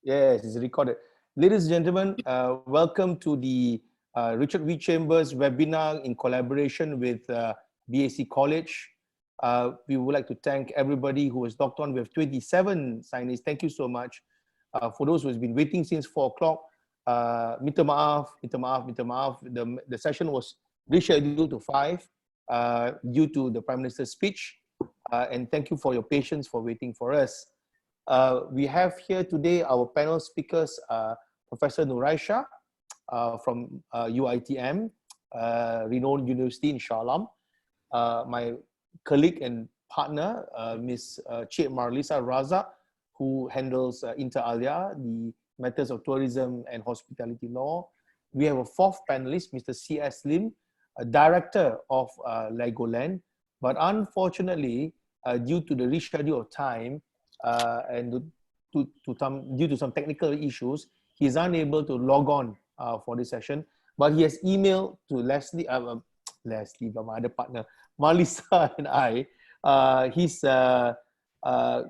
Yes, it's recorded. Ladies and gentlemen, welcome to the Richard V. Chambers webinar in collaboration with BAC College. We would like to thank everybody who has logged on. We have 27 signees. Thank you so much. For those who has been waiting since 4 o'clock, minta maaf. The session was rescheduled to 5 due to the Prime Minister's speech. And thank you for your patience for waiting for us. We have here today our panel speakers, Professor Nuraisyah from UITM, renowned university in Shah Alam. My colleague and partner, Ms. Cik Marlysa Razak, who handles inter alia, the matters of tourism and hospitality law. We have a fourth panelist, Mr. C.S. Lim, a director of Legoland. But unfortunately, due to the reschedule of time, and due to some technical issues, he is unable to log on for this session. But he has emailed to Leslie, my other partner, Marlysa and I, his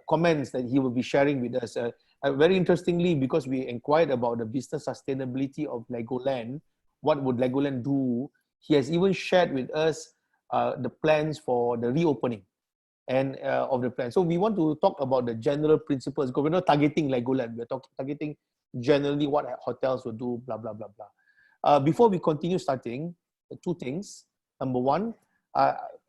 comments that he will be sharing with us. Very interestingly, because we inquired about the business sustainability of Legoland, what would Legoland do? He has even shared with us the plans for the reopening and of the plan. So we want to talk about the general principles, because we're not targeting Legoland, we're targeting generally what hotels will do, blah, blah, blah, blah. Before we continue starting, two things. Number one,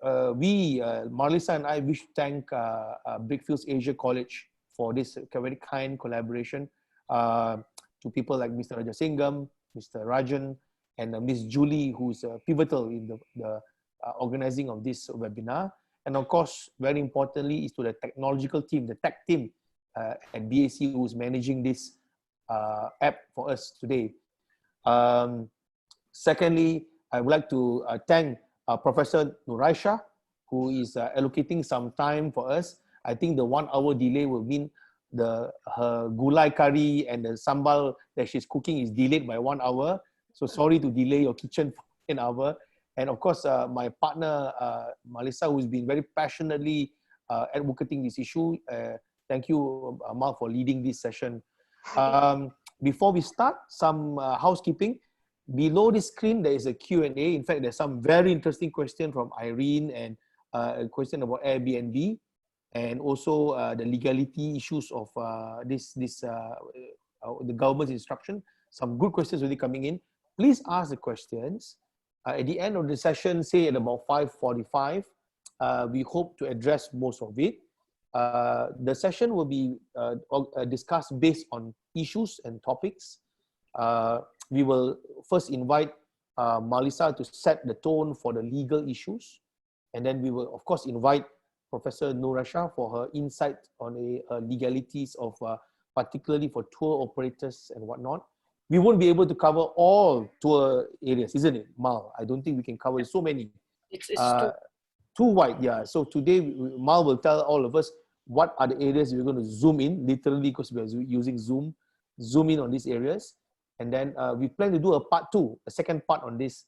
Marlysa and I wish to thank Brickfields Asia College for this very kind collaboration to people like Mr. Rajasingham, Mr. Rajan, and Ms. Julie, who's pivotal in the organizing of this webinar. And of course, very importantly, is to the technological team, the tech team at BAC, who's managing this app for us today. Secondly, I would like to thank Professor Nuraisyah, who is allocating some time for us. I think the 1 hour delay will mean her gulai curry and the sambal that she's cooking is delayed by 1 hour. So sorry to delay your kitchen for an hour. And of course, my partner, Marlysa, who's been very passionately advocating this issue. Thank you, Mal, for leading this session. Before we start, some housekeeping. Below the screen, there is a Q&A. In fact, there's some very interesting question from Irene and a question about Airbnb and also the legality issues of the government's instruction. Some good questions really coming in. Please ask the questions. At the end of the session, say at about 5:45, we hope to address most of it. The session will be discussed based on issues and topics. We will first invite Marlysa to set the tone for the legal issues. And then we will, of course, invite Professor Nuraisyah for her insight on the legalities of, particularly for tour operators and whatnot. We won't be able to cover all tour areas, isn't it, Mal? I don't think we can cover so many. It's too wide, yeah. So today, Mal will tell all of us what are the areas we're going to zoom in, literally, because we are using Zoom in on these areas. And then we plan to do a part 2, a second part on this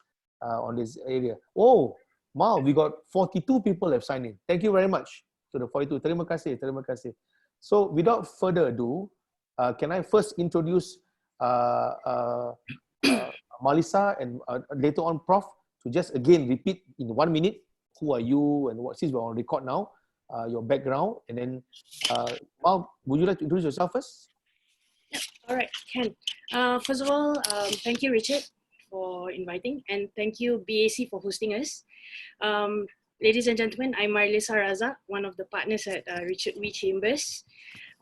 area. Oh, Mal, we got 42 people have signed in. Thank you very much to the 42. Terima kasih. So without further ado, can I first introduce Marlysa and later on Prof to just again repeat in 1 minute who are you and what, since we're on record now, your background, and then Mal, would you like to introduce yourself first? Yeah, all right, Ken. First of all, thank you, Richard, for inviting, and thank you, BAC, for hosting us. Ladies and gentlemen, I'm Marlysa Razak, one of the partners at Richard V. Chambers.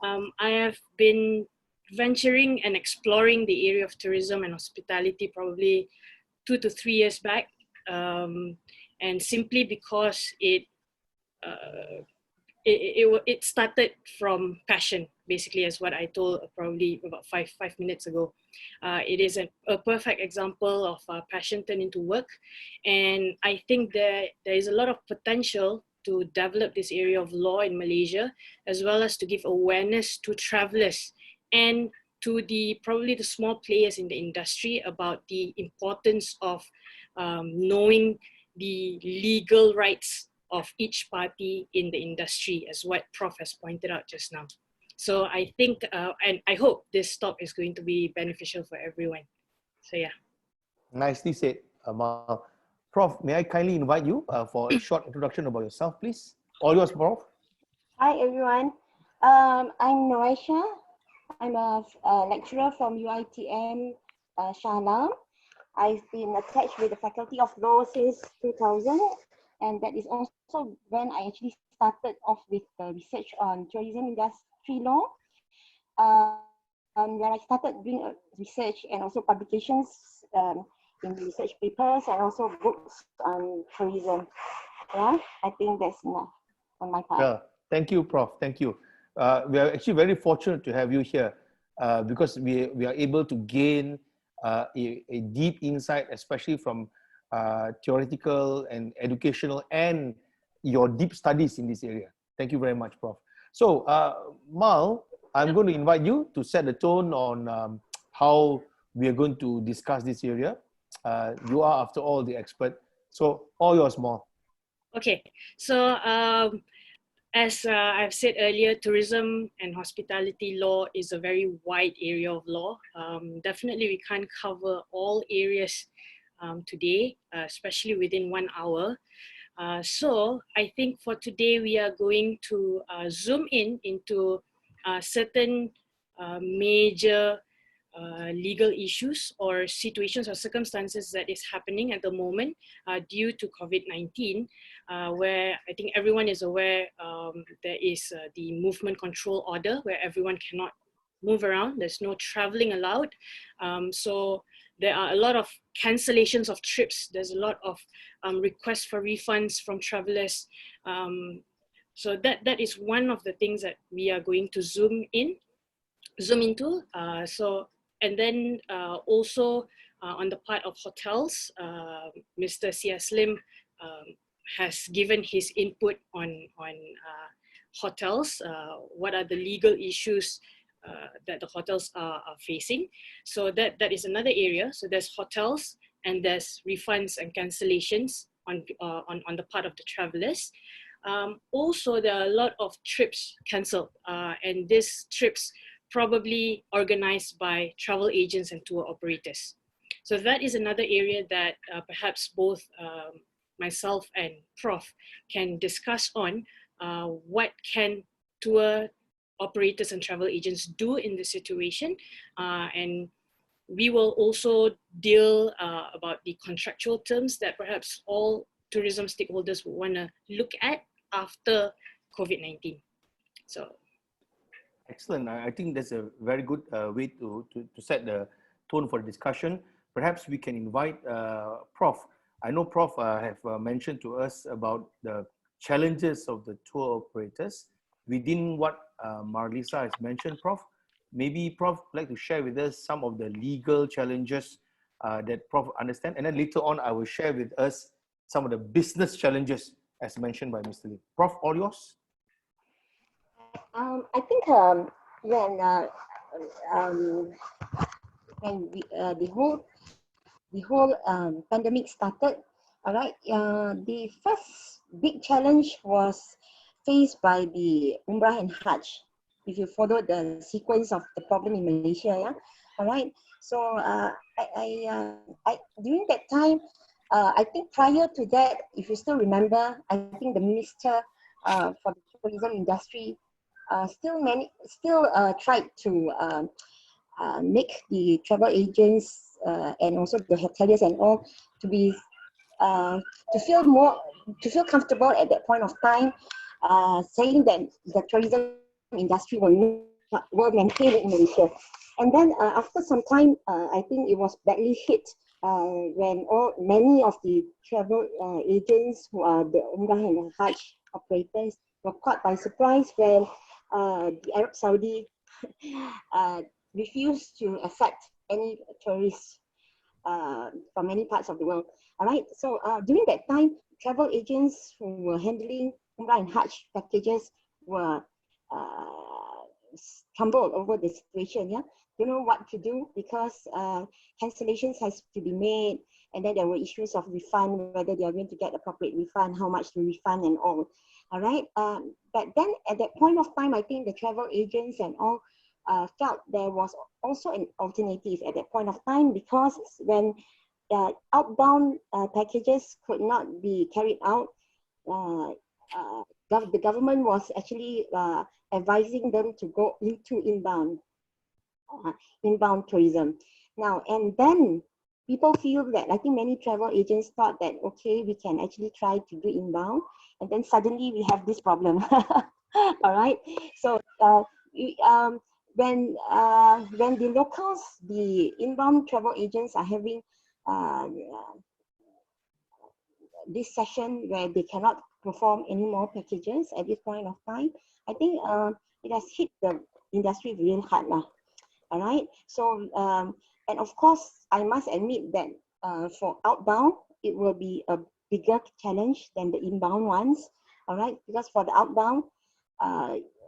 I have been venturing and exploring the area of tourism and hospitality probably 2 to 3 years back, and simply because it started from passion, basically, as what I told probably about five minutes ago. It is a perfect example of passion turned into work, and I think there is a lot of potential to develop this area of law in Malaysia, as well as to give awareness to travelers and to probably the small players in the industry about the importance of knowing the legal rights of each party in the industry, as what Prof has pointed out just now. So I think, and I hope this talk is going to be beneficial for everyone. So yeah. Nicely said, Amal. Prof, may I kindly invite you for a short introduction about yourself, please? All yours, Prof. Hi everyone, I'm Nuraisyah. I'm a lecturer from UITM Shah. I've been attached with the Faculty of Law since 2000, and that is also when I actually started off with the research on tourism industry law, where I started doing research and also publications in research papers and also books on tourism. Yeah, I think that's enough on my part. Yeah, thank you, Prof. Thank you. We are actually very fortunate to have you here because we are able to gain a deep insight, especially from theoretical and educational and your deep studies in this area. Thank you very much, Prof. So, Mal, I'm going to invite you to set the tone on how we are going to discuss this area. You are, after all, the expert. So, all yours, Mal. Okay, so as I've said earlier, tourism and hospitality law is a very wide area of law. Definitely we can't cover all areas today, especially within 1 hour. So I think for today we are going to zoom in into certain major legal issues or situations or circumstances that is happening at the moment due to COVID-19, where I think everyone is aware there is the movement control order where everyone cannot move around. There's no traveling allowed. So there are a lot of cancellations of trips. There's a lot of requests for refunds from travelers. So that is one of the things that we are going to zoom into. And then also on the part of hotels, Mr. Sia Slim has given his input on hotels. What are the legal issues that the hotels are facing? So that is another area. So there's hotels and there's refunds and cancellations on the part of the travelers. Also, there are a lot of trips cancelled, and these trips probably organized by travel agents and tour operators. So that is another area that perhaps both myself and Prof can discuss on what can tour operators and travel agents do in this situation. And we will also deal about the contractual terms that perhaps all tourism stakeholders would want to look at after COVID-19. So. Excellent. I think that's a very good way to set the tone for the discussion. Perhaps we can invite Prof. I know Prof have mentioned to us about the challenges of the tour operators within what Marlysa has mentioned, Prof. Maybe Prof would like to share with us some of the legal challenges that Prof understand, and then later on I will share with us some of the business challenges as mentioned by Mr. Lee. Prof, all yours. I think when the whole pandemic started, all right, the first big challenge was faced by the Umrah and Hajj. If you follow the sequence of the problem in Malaysia, yeah, all right. So I during that time, I think prior to that, if you still remember, I think the minister for the tourism industry still tried to make the travel agents and also the hoteliers and all to be to feel comfortable at that point of time, saying that the tourism industry will maintain it in Malaysia. And then after some time, I think it was badly hit when many of the travel agents who are the Umrah and Hajj operators were caught by surprise when the Arab Saudi refused to accept any tourists from many parts of the world. All right. So during that time, travel agents who were handling Umrah and Hajj packages were stumbled over the situation. Yeah, don't know what to do because cancellations has to be made, and then there were issues of refund, whether they are going to get appropriate refund, how much to refund, and all. All right. But then at that point of time, I think the travel agents and all felt there was also an alternative at that point of time, because when outbound packages could not be carried out, the government was actually advising them to go into inbound tourism. Now, and then people feel that, I think many travel agents thought that, okay, we can actually try to do inbound, and then suddenly we have this problem. All right. So when the locals, the inbound travel agents are having this session where they cannot perform any more packages at this point of time, I think it has hit the industry real hard now. All right. So and of course, I must admit that for outbound, it will be a bigger challenge than the inbound ones. All right, because for the outbound,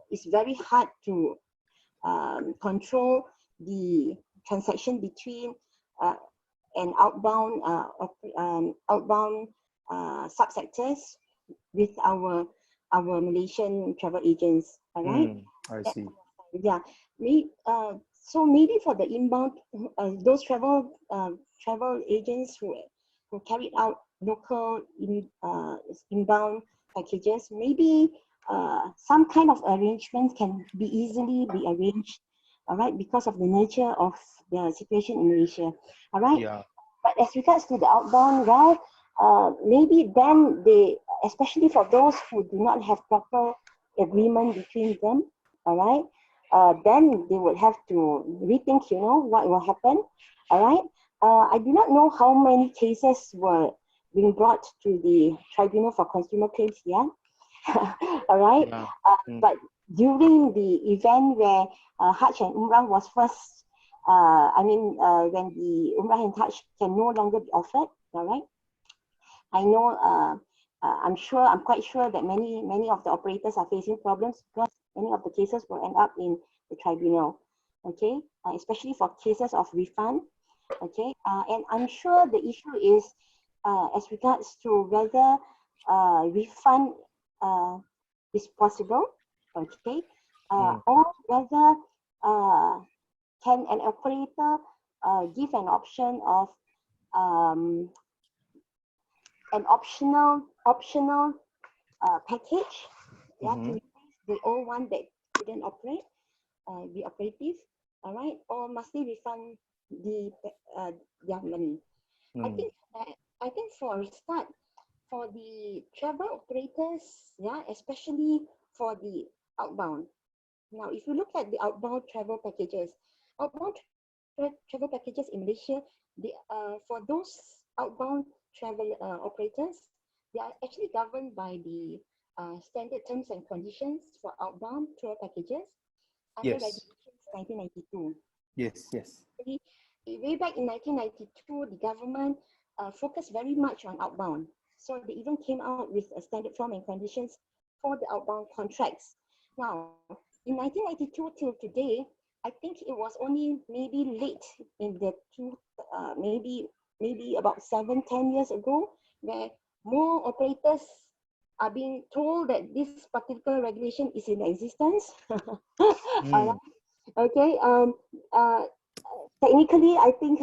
it's very hard to control the transaction between an outbound subsectors with our Malaysian travel agents. All right. I see. Yeah. So maybe for the inbound, those travel agents who carried out local inbound packages, maybe some kind of arrangement can be easily be arranged. All right, because of the nature of the situation in Malaysia. All right. Yeah. But as regards to the outbound, well, maybe then they, especially for those who do not have proper agreement between them, all right, then they would have to rethink, what will happen, all right. I do not know how many cases were being brought to the Tribunal for Consumer Claims here, all right. Yeah. But during the event where Hajj and Umrah was first, when the Umrah and Hajj can no longer be offered, all right. I know, I'm quite sure that many of the operators are facing problems because many of the cases will end up in the tribunal, okay, especially for cases of refund, okay, and I'm sure the issue is as regards to whether refund is possible, okay, or whether can an operator give an option of an optional package, yeah, to replace the old one that didn't operate, be operative, all right, or must they refund their money? I think for a start, for the travel operators, yeah, especially for the outbound. Now, if you look at the outbound travel packages in Malaysia, for those outbound travel operators, they are actually governed by the standard terms and conditions for outbound tour packages under regulations 1992. Yes. Way back in 1992, the government focused very much on outbound. So they even came out with a standard form and conditions for the outbound contracts. Now, in 1992 till today, I think it was only maybe late in the maybe about 7-10 years ago, where more operators are being told that this particular regulation is in existence. Okay. Technically, I think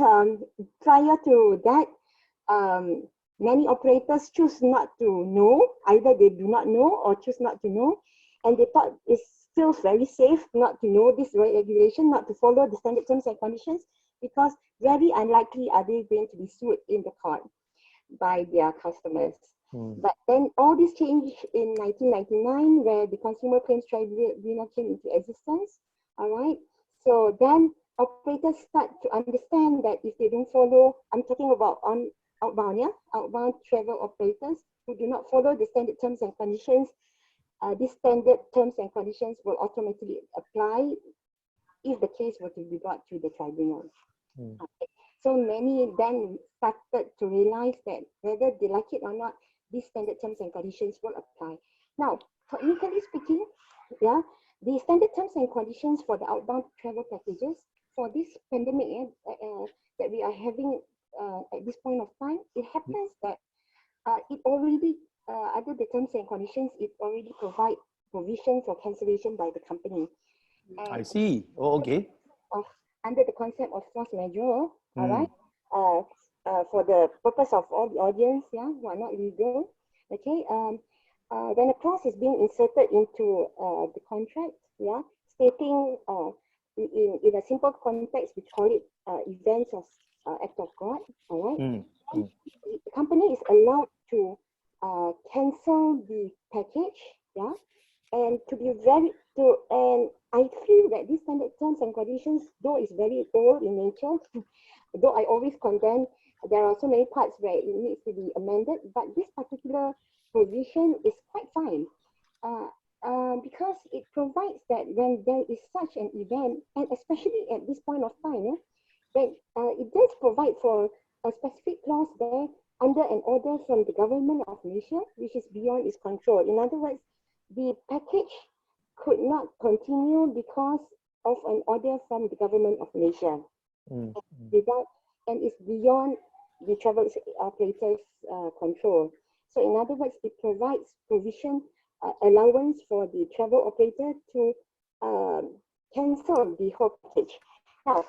prior to that, many operators choose not to know. Either they do not know or choose not to know, and they thought it's still very safe not to know this regulation, not to follow the standard terms and conditions, because very unlikely are they going to be sued in the court by their customers. But then all this changed in 1999, where the Consumer Claims Tribunal came into existence. All right. So then operators start to understand that if they don't follow, I'm talking about outbound travel operators who do not follow the standard terms and conditions, these standard terms and conditions will automatically apply if the case were to be brought to the tribunal. Okay. So many then started to realize that whether they like it or not, these standard terms and conditions will apply. Now, technically speaking, yeah, the standard terms and conditions for the outbound travel packages for this pandemic that we are having at this point of time, it happens that it already under the terms and conditions, it already provide provision for cancellation by the company. I see. Oh, okay. Under the concept of force majeure, all right, for the purpose of all the audience, yeah, who are not legal, okay, when a clause is being inserted into the contract, yeah, stating in a simple context, we call it events of act of God, all right, the company is allowed to cancel the package, yeah, and and I feel that these standard terms and conditions, though it's very old in nature, though I always condemn, there are so many parts where it needs to be amended, but this particular provision is quite fine because it provides that when there is such an event, and especially at this point of time, that it does provide for a specific clause there under an order from the government of Malaysia, which is beyond its control. In other words, the package could not continue because of an order from the government of Malaysia. And it's beyond the travel operator's control. So in other words, it provides provision, allowance for the travel operator to cancel the whole package. Now,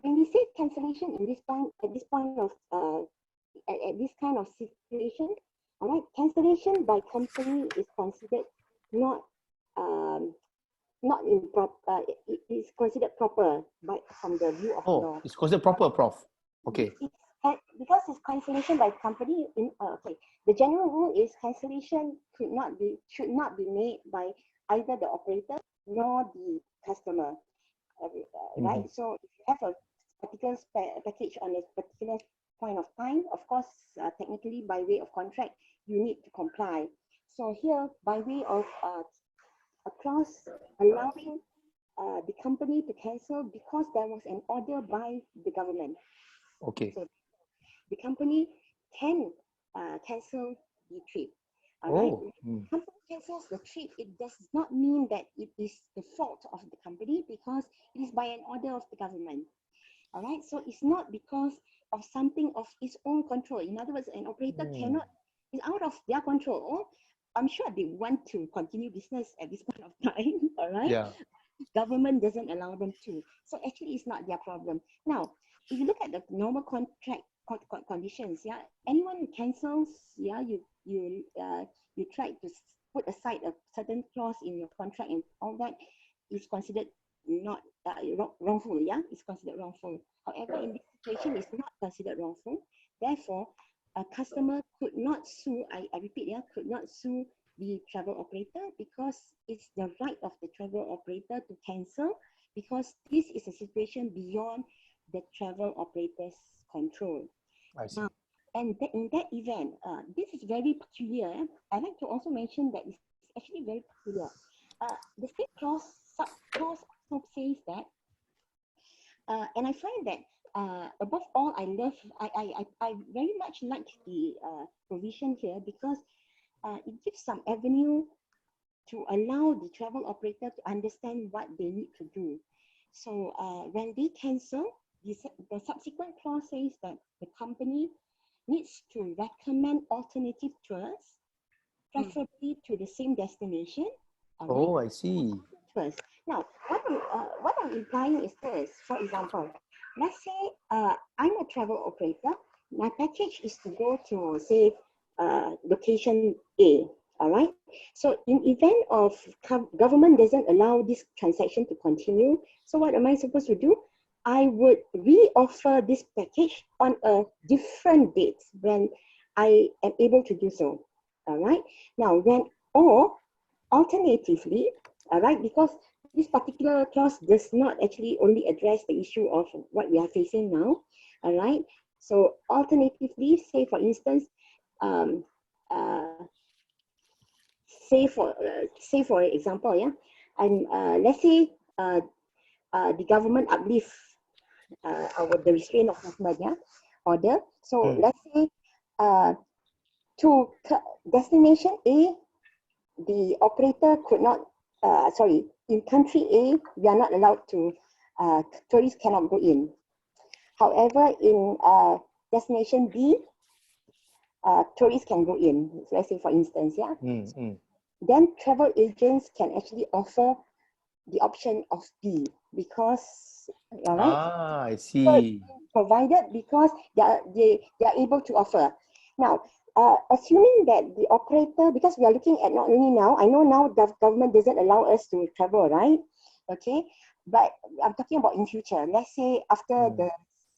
when we say cancellation in this point, at this point of, at this kind of situation, all right, cancellation by company is considered not improper. It is considered proper from the view of law. It's considered proper, Prof. Okay. Because it's cancellation by company. Okay, the general rule is cancellation should not be made by either the operator nor the customer. Right. So if you have a particular package on a particular point of time, of course, technically by way of contract, you need to comply. So here, by way of a clause allowing the company to cancel because there was an order by the government. Okay. So the company can cancel the trip. All right. The company cancels the trip. It does not mean that it is the fault of the company because it is by an order of the government. All right. So it's not because of something of its own control. In other words, an operator cannot, it's out of their control. I'm sure they want to continue business at this point of time. All right. Yeah. Government doesn't allow them to. So actually, it's not their problem. Now, if you look at the normal contract conditions, yeah, anyone who cancels, yeah, you try to put aside a certain clause in your contract and all that is considered not wrongful, yeah, it's considered wrongful. However, in this situation, it's not considered wrongful. Therefore, a customer could not sue, I repeat, yeah, could not sue the travel operator because it's the right of the travel operator to cancel because this is a situation beyond the travel operator's control. I see. Now, and in that event, this is very peculiar. I'd like to also mention that it's actually very peculiar. The same clause also says that, and I find that above all, I very much like the provision here because it gives some avenue to allow the travel operator to understand what they need to do. So when they cancel, the subsequent clause says that the company needs to recommend alternative tours, preferably to the same destination. Oh, I see. Tours. Now, what I'm implying is this. For example, let's say I'm a travel operator. My package is to go to, say, location A. All right. So in event of government doesn't allow this transaction to continue, so what am I supposed to do? I would re-offer this package on a different date when I am able to do so. All right. Now, or alternatively, all right, because this particular clause does not actually only address the issue of what we are facing now. All right. So alternatively, say for instance, say for example, yeah, and let's say the government uplift the restraint of movement, yeah, order. So let's say to destination A, the operator could not. In country A, we are not allowed to. Tourists cannot go in. However, in destination B, tourists can go in. Let's say, for instance, yeah. Mm. Then travel agents can actually offer the option of B because, all right, I see. provided because they are able to offer. Now, assuming that the operator, because we are looking at not only now, I know now the government doesn't allow us to travel, right? Okay, but I'm talking about in future. Let's say after the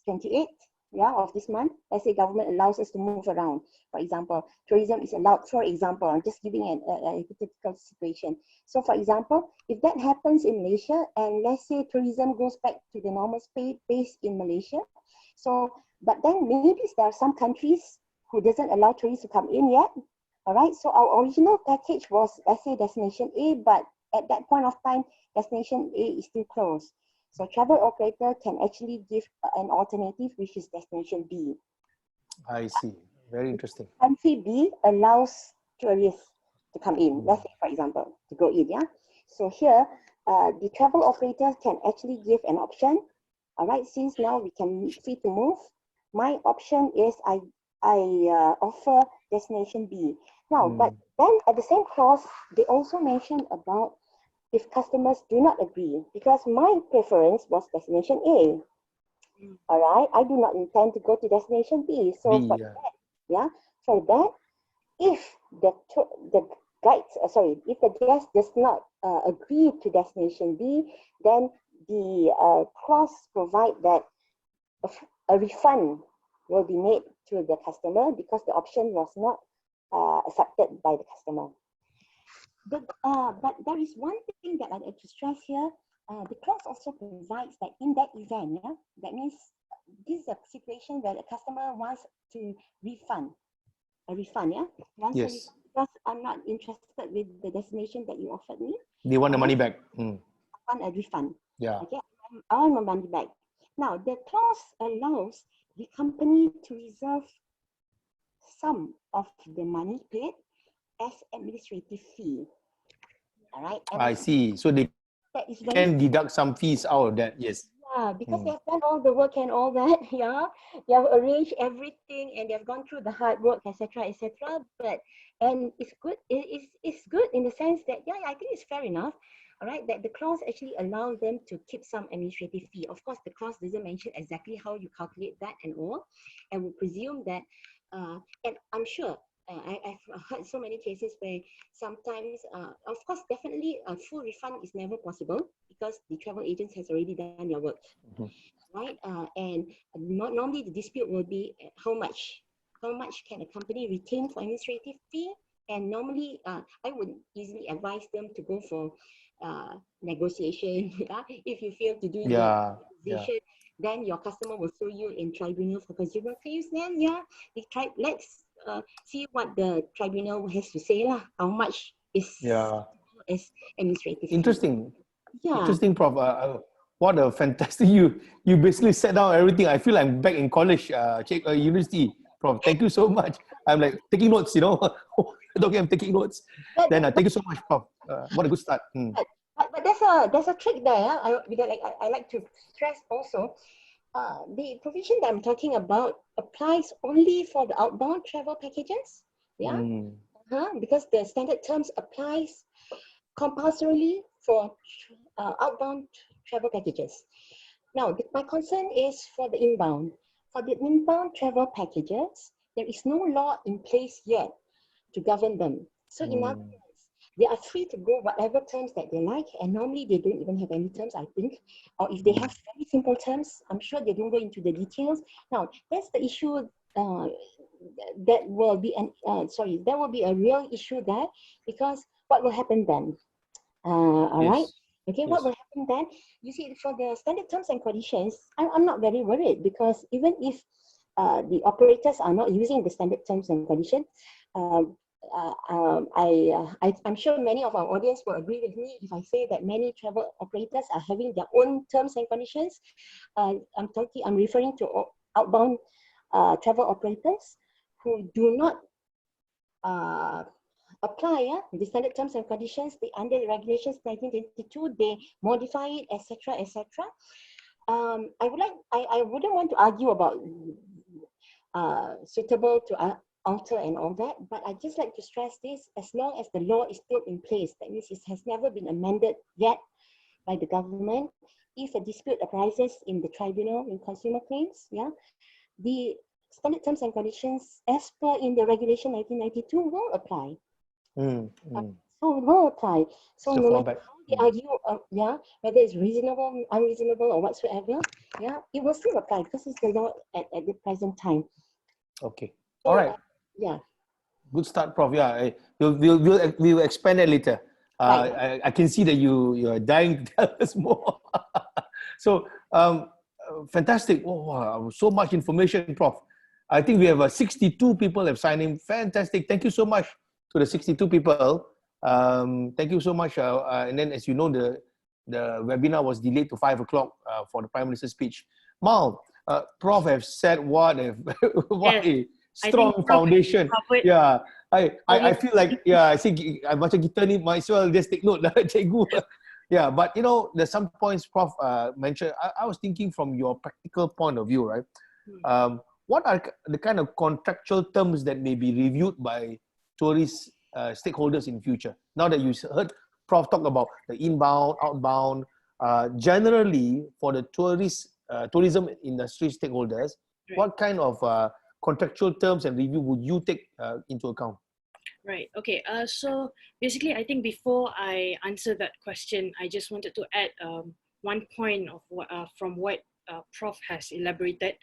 28th, yeah, of this month, let's say government allows us to move around. For example, tourism is allowed. For example, I'm just giving a hypothetical situation. So, for example, if that happens in Malaysia, and let's say tourism goes back to the normal pace in Malaysia, so, but then maybe there are some countries who doesn't allow tourists to come in yet. All right. So our original package was, let's say, destination A, but at that point of time, destination A is still closed. So travel operator can actually give an alternative, which is destination B. I see. Very interesting. Country B allows tourists to come in. Let's say, for example, to go in. Yeah. So here, the travel operator can actually give an option. All right. Since now we can free to move, my option is I offer destination B. Now, but then at the same clause, they also mentioned about if customers do not agree, because my preference was destination A. All right, I do not intend to go to destination B. So B, for that, for that, if the guides, if the guest does not agree to destination B, then the clause provide that a refund will be made to the customer because the option was not accepted by the customer. But there is one thing that I'd like to stress here. The clause also provides that in that event, that means this is a situation where the customer wants to refund, Yes. Because I'm not interested with the destination that you offered me. They want the money back. I want a refund. Yeah. Okay, I want my money back. Now, the clause allows the company to reserve some of the money paid as administrative fee. All right. And I see. So they can deduct some fees out of that. Yes. Yeah, because they have done all the work and all that. Yeah, they have arranged everything and they have gone through the hard work, etc., etc. And it's good. It's good in the sense that I think it's fair enough. All right, that the clause actually allows them to keep some administrative fee. Of course, the clause doesn't mention exactly how you calculate that and all. And we presume that, and I'm sure I've heard so many cases where sometimes, of course, definitely a full refund is never possible because the travel agents has already done their work, right? And normally the dispute will be how much can a company retain for administrative fee? And normally, I would easily advise them to go for negotiation. If you fail to do the negotiation, then your customer will sue you in tribunal for consumer claims. Then let's see what the tribunal has to say lah. How much is administrative fee. Interesting. Interesting, Prof. What a fantastic you basically set down everything. I feel I'm back in college, university, Prof. Thank you so much. I'm like taking notes, Okay, I'm taking notes. Then thank you so much, Prof. What a good start. But there's a trick there. I like to stress also. The provision that I'm talking about applies only for the outbound travel packages. Because the standard terms applies compulsorily for outbound travel packages. Now, my concern is for the inbound. For the inbound travel packages, there is no law in place yet to govern them. So in other words, they are free to go whatever terms that they like, and normally they don't even have any terms, I think. Or if they have very simple terms, I'm sure they don't go into the details. Now, that's the issue. There will be a real issue there, because what will happen then? All right. Okay, what will happen then? You see, for the standard terms and conditions, I'm not very worried, because even if the operators are not using the standard terms and conditions, I'm sure many of our audience will agree with me if I say that many travel operators are having their own terms and conditions. I'm referring to outbound travel operators who do not apply the standard terms and conditions. They under the regulations 1922, they modify it, etc., etc. I wouldn't want to argue about suitable to alter and all that. But I just like to stress this: as long as the law is still in place, that means it has never been amended yet by the government. If a dispute arises in the tribunal in consumer claims, the standard terms and conditions as per in the regulation 1992 will apply. So it will apply. So no matter how they argue, whether it's reasonable, unreasonable, or whatsoever, it will still apply because it's the law at the present time. Okay. So, All right. Good start, Prof. Yeah, we'll expand that later. I can see that you are dying to tell us more. So fantastic! Oh, wow, so much information, Prof. I think we have 62 people have signed in. Fantastic! Thank you so much to the 62 people. Thank you so much. And then, as you know, the webinar was delayed to 5 o'clock for the Prime Minister's speech. Mal, Prof have said what a strong foundation. Yeah, I feel like I think macam kita ni might as well just take note lah, cikgu. Yeah, but you know, there's some points Prof mentioned. I was thinking from your practical point of view, right? What are the kind of contractual terms that may be reviewed by tourist stakeholders in future? Now that you heard Prof talk about the inbound, outbound, generally for the tourism industry stakeholders, what kind of contractual terms and review would you take into account? Right. Okay. So basically, I think before I answer that question, I just wanted to add one point of from what Prof has elaborated,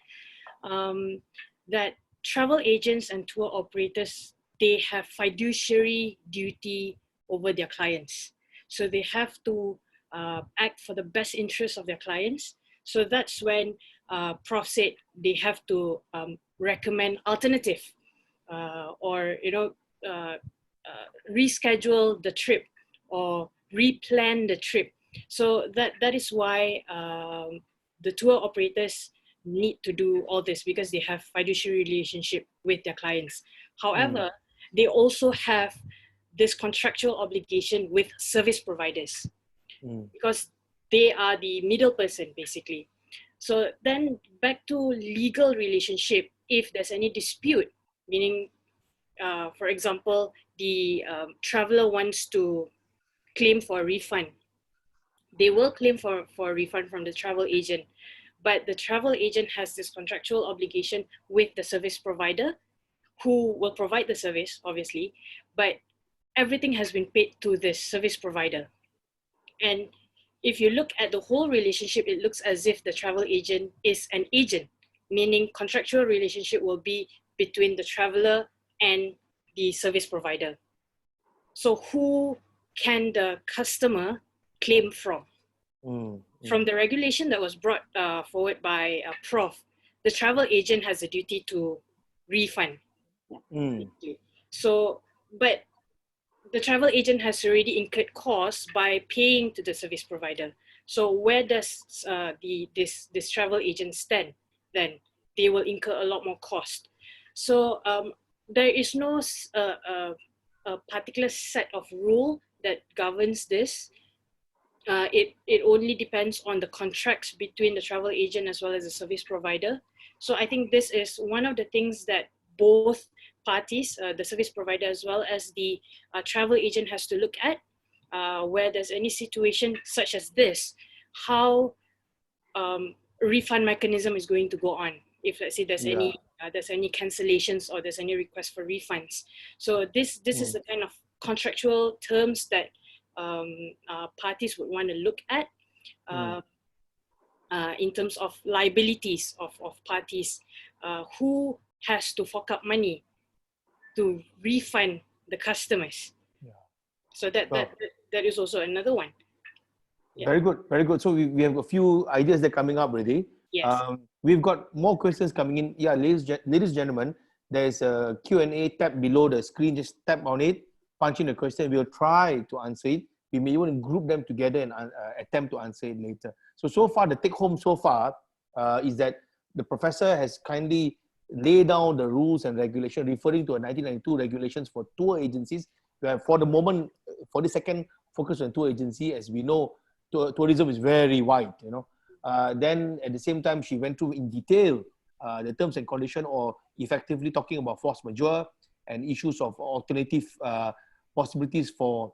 that travel agents and tour operators, they have fiduciary duty over their clients. So they have to act for the best interest of their clients. So that's when Prof said they have to recommend alternative or reschedule the trip or replan the trip. So that is why the tour operators need to do all this, because they have fiduciary relationship with their clients. However, they also have this contractual obligation with service providers because they are the middle person basically. So then back to legal relationship, if there's any dispute, meaning for example, the traveler wants to claim for a refund, they will claim for a refund from the travel agent, but the travel agent has this contractual obligation with the service provider who will provide the service, obviously, but everything has been paid to this service provider. And if you look at the whole relationship, it looks as if the travel agent is an agent, meaning contractual relationship will be between the traveler and the service provider. So who can the customer claim from? From the regulation that was brought forward by Prof, the travel agent has a duty to refund. So, but the travel agent has already incurred costs by paying to the service provider. So where does this travel agent stand? Then they will incur a lot more cost. So there is no a particular set of rule that governs this. It only depends on the contracts between the travel agent as well as the service provider. So I think this is one of the things that both parties, the service provider as well as the travel agent, has to look at where there's any situation such as this, how refund mechanism is going to go on. If let's say there's any cancellations or there's any request for refunds. So this is the kind of contractual terms that parties would want to look at in terms of liabilities of parties, who has to fork up money to refund the customers. So that is also another one. Very good, very good. So we have a few ideas that are coming up already. Yes. We've got more questions coming in. Yeah, ladies and gentlemen, there's a Q&A tab below the screen. Just tap on it, punch in the question. We'll try to answer it. We may even group them together and attempt to answer it later. So far, the take home so far is that the professor has kindly laid down the rules and regulation, referring to a 1992 regulations for tour agencies. For the moment, for the second, focus on tour agency. As we know, tourism is very wide, you know. Then at the same time, she went through in detail the terms and condition, or effectively talking about force majeure and issues of alternative possibilities for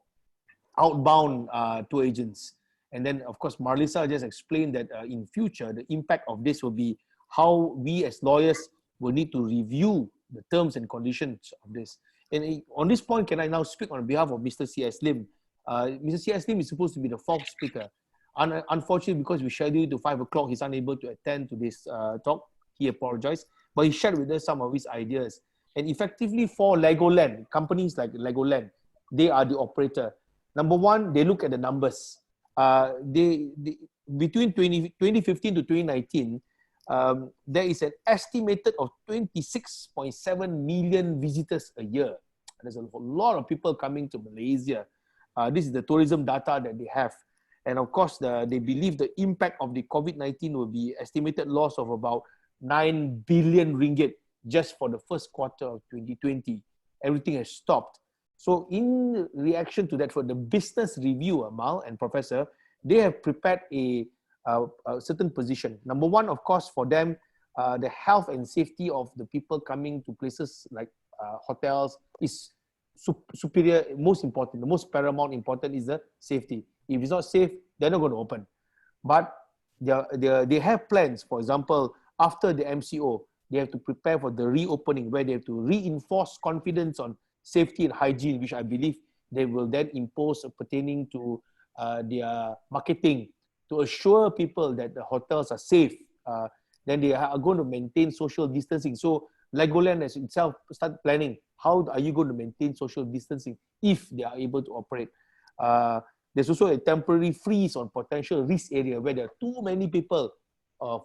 outbound tour agents. And then, of course, Marlysa just explained that in future, the impact of this will be how we as lawyers will need to review the terms and conditions of this. And on this point, can I now speak on behalf of Mr. C.S. Lim? Mr. C.S. Lim is supposed to be the fourth speaker. Unfortunately, because we scheduled to 5 o'clock, he's unable to attend to this talk. He apologized, but he shared with us some of his ideas. And effectively for Legoland, companies like Legoland, they are the operator. Number one, they look at the numbers. Between 2015 to 2019, there is an estimated of 26.7 million visitors a year. There's a lot of people coming to Malaysia. This is the tourism data that they have. And of course, they believe the impact of the COVID-19 will be estimated loss of about 9 billion ringgit just for the first quarter of 2020. Everything has stopped. So in reaction to that, for the business review, Amal and Professor, they have prepared a certain position. Number one, of course, for them, the health and safety of the people coming to places like hotels is superior, most important. The most paramount important is the safety. If it's not safe, they're not going to open. But they have plans. For example, after the MCO, they have to prepare for the reopening, where they have to reinforce confidence on safety and hygiene, which I believe they will then impose pertaining to their marketing to assure people that the hotels are safe. Then they are going to maintain social distancing. So Legoland has itself started planning, how are you going to maintain social distancing if they are able to operate? There's also a temporary freeze on potential risk area where there are too many people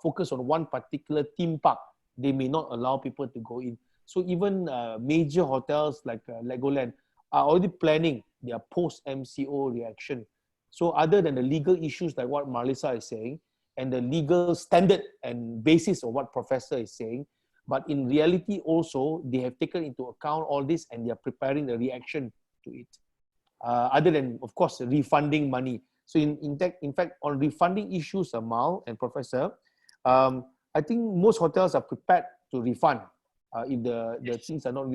focused on one particular theme park. They may not allow people to go in. So even major hotels like Legoland are already planning their post-MCO reaction. So other than the legal issues like what Marlysa is saying, and the legal standard and basis of what Professor is saying, but in reality also, they have taken into account all this and they are preparing the reaction to it. Other than, of course, refunding money. So in fact, on refunding issues, Amal and Professor, I think most hotels are prepared to refund if the things are not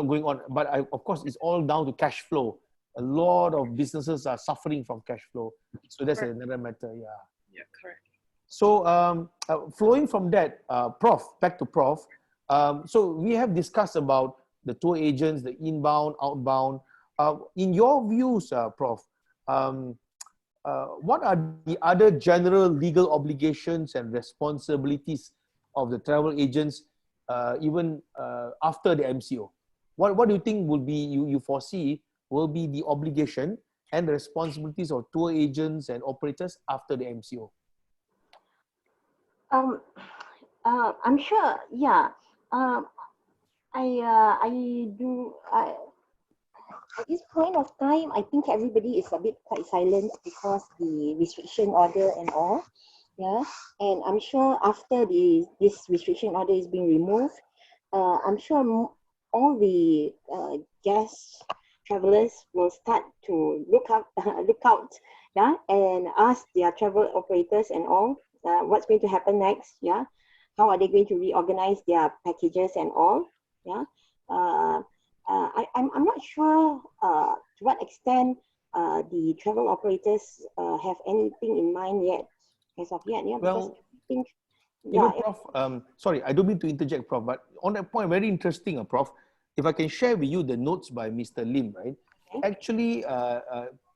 going on. But of course, it's all down to cash flow. A lot of businesses are suffering from cash flow. So that's another matter, yeah. Yeah, correct. So flowing from that, Prof, back to Prof. So we have discussed about the tour agents, the inbound, outbound. In your views, Prof, what are the other general legal obligations and responsibilities of the travel agents even after the MCO? What do you think will be, you foresee, will be the obligation and the responsibilities of tour agents and operators after the MCO? I'm sure, yeah. At this point of time, I think everybody is a bit quite silent because the restriction order and all, yeah. And I'm sure after this restriction order is being removed, I'm sure all the guests, travelers will start to look out, yeah, and ask their travel operators and all, what's going to happen next, yeah. How are they going to reorganize their packages and all, yeah. I'm not sure to what extent the travel operators have anything in mind yet, as of yet. Yeah, because I think, yeah, Prof, sorry, I don't mean to interject, Prof, but on that point, very interesting, Prof. If I can share with you the notes by Mr. Lim, right? Okay. Actually,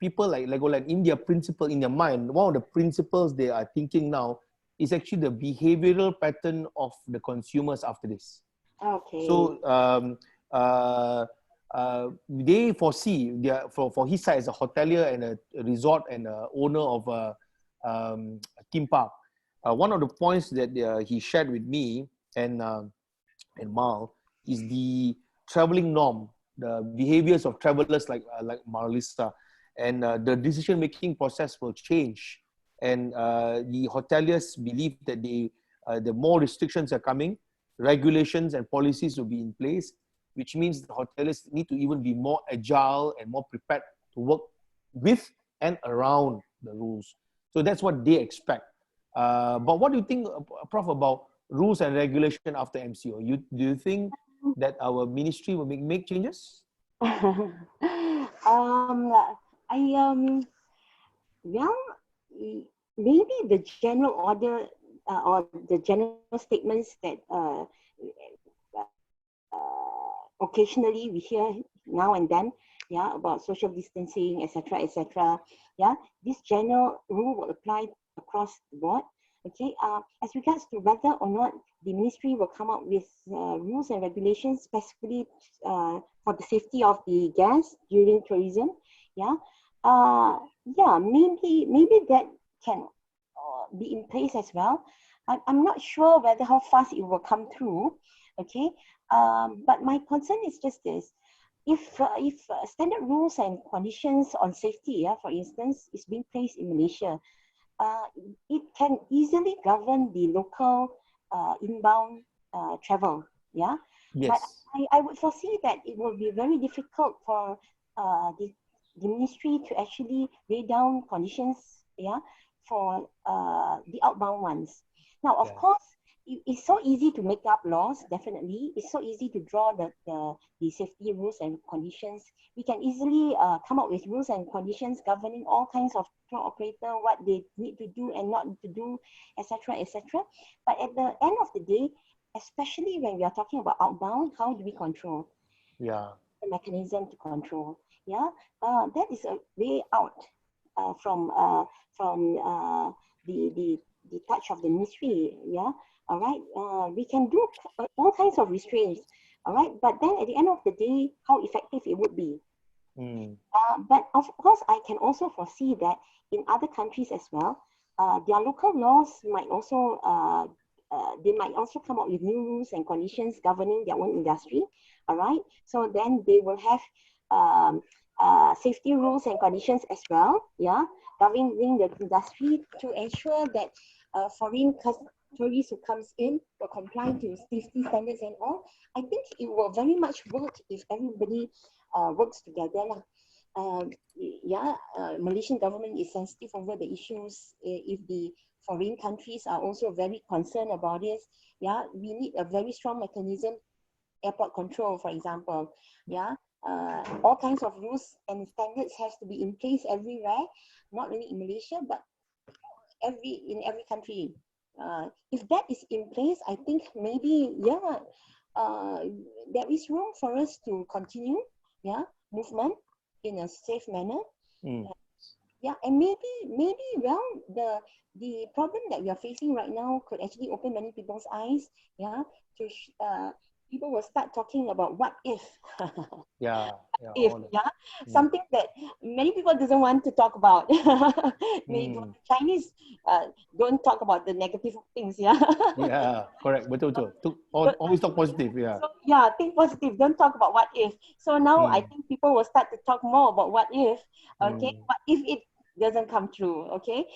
people like Legoland, in their principle, in their mind, one of the principles they are thinking now is actually the behavioral pattern of the consumers after this. Okay. So they foresee, for his side as a hotelier and a resort and a owner of a theme park, one of the points that he shared with me and Mal is the traveling norm, the behaviors of travelers like Marlysa, and the decision-making process will change. And the hoteliers believe that the more restrictions are coming, regulations and policies will be in place, which means the hoteliers need to even be more agile and more prepared to work with and around the rules. So that's what they expect. But what do you think, Prof, about rules and regulation after MCO? Do you think that our ministry will make changes? Well, maybe the general order or the general statements that occasionally we hear now and then, yeah, about social distancing, etc., etc. Yeah, this general rule will apply across the board. Okay, as regards to whether or not the ministry will come up with rules and regulations specifically for the safety of the guests during tourism, yeah, yeah, maybe that can be in place as well. I'm not sure whether how fast it will come through. Okay, but my concern is just this: if standard rules and conditions on safety, yeah, for instance, is being placed in Malaysia, it can easily govern the local inbound travel. Yeah, but Yes. I would foresee that it will be very difficult for the ministry to actually lay down conditions, yeah, for the outbound ones. Now, of course, it's so easy to make up laws. Definitely, it's so easy to draw the safety rules and conditions. We can easily come up with rules and conditions governing all kinds of tour operator, what they need to do and not to do, etc., etc. But at the end of the day, especially when we are talking about outbound, how do we control? Yeah. The mechanism to control. Yeah, that is a way out from the touch of the ministry. Yeah, all right. We can do all kinds of restraints. All right, but then at the end of the day, how effective it would be. But of course, I can also foresee that in other countries as well, their local laws might also they might also come up with new rules and conditions governing their own industry. All right, so then they will have safety rules and conditions as well. Yeah, governing the industry to ensure that foreign tourists who comes in will comply to safety standards and all. I think it will very much work if everybody works together. Malaysian government is sensitive over the issues. If the foreign countries are also very concerned about this, yeah, we need a very strong mechanism, airport control, for example. Yeah, all kinds of rules and standards has to be in place everywhere, not only in Malaysia, but in every country. If that is in place, I think maybe, yeah, there is room for us to continue, yeah, movement in a safe manner. Yeah, and maybe well, the problem that we are facing right now could actually open many people's eyes. Yeah, to people will start talking about what if. If, yeah, something that many people doesn't want to talk about. Chinese don't talk about the negative things. Yeah. Yeah, correct. Betul. Always talk positive. Yeah. So, yeah, think positive. Don't talk about what if. So now I think people will start to talk more about what if. Okay, what if it doesn't come true? Okay.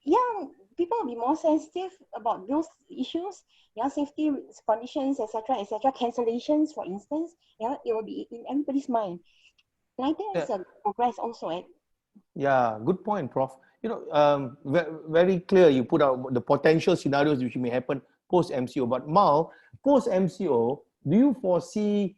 Yeah, people will be more sensitive about those issues. Yeah, safety conditions, etc., etc. Cancellations, for instance. Yeah, it will be in everybody's mind. And I think it's a progress also. Yeah, good point, Prof. You know, very clear. You put out the potential scenarios which may happen post MCO. But Mal, post MCO, do you foresee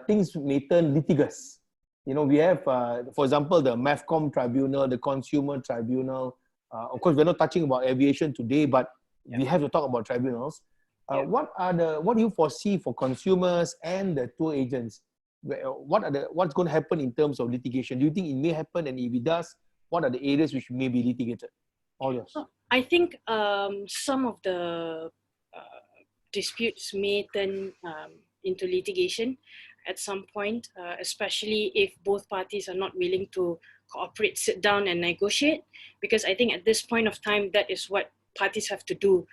things may turn litigious? You know, we have, for example, the MAFCOM tribunal, the consumer tribunal. Of course, we're not touching about aviation today, but we have to talk about tribunals. What do you foresee for consumers and the tour agents? What's going to happen in terms of litigation? Do you think it may happen, and if it does, what are the areas which may be litigated? All yours. I think some of the disputes may turn into litigation at some point, especially if both parties are not willing to cooperate, sit down and negotiate, because I think at this point of time, that is what parties have to do,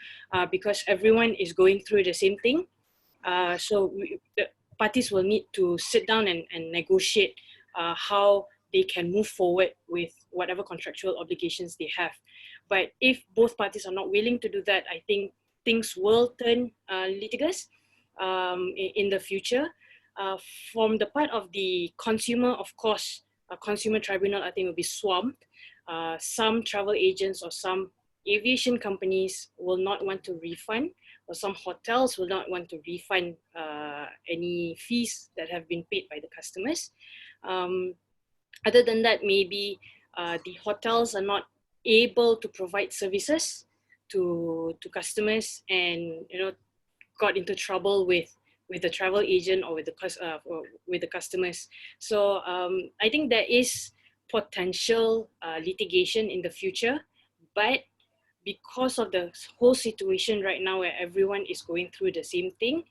because everyone is going through the same thing. So the parties will need to sit down and negotiate how they can move forward with whatever contractual obligations they have. But if both parties are not willing to do that, I think things will turn litigious in the future. From the part of the consumer, of course, a consumer tribunal, I think, will be swamped. Some travel agents or some aviation companies will not want to refund or some hotels will not want to refund any fees that have been paid by the customers. Other than that, maybe the hotels are not able to provide services to customers, and got into trouble with the travel agent or with the customers. So I think there is potential litigation in the future, but because of the whole situation right now where everyone is going through the same thing,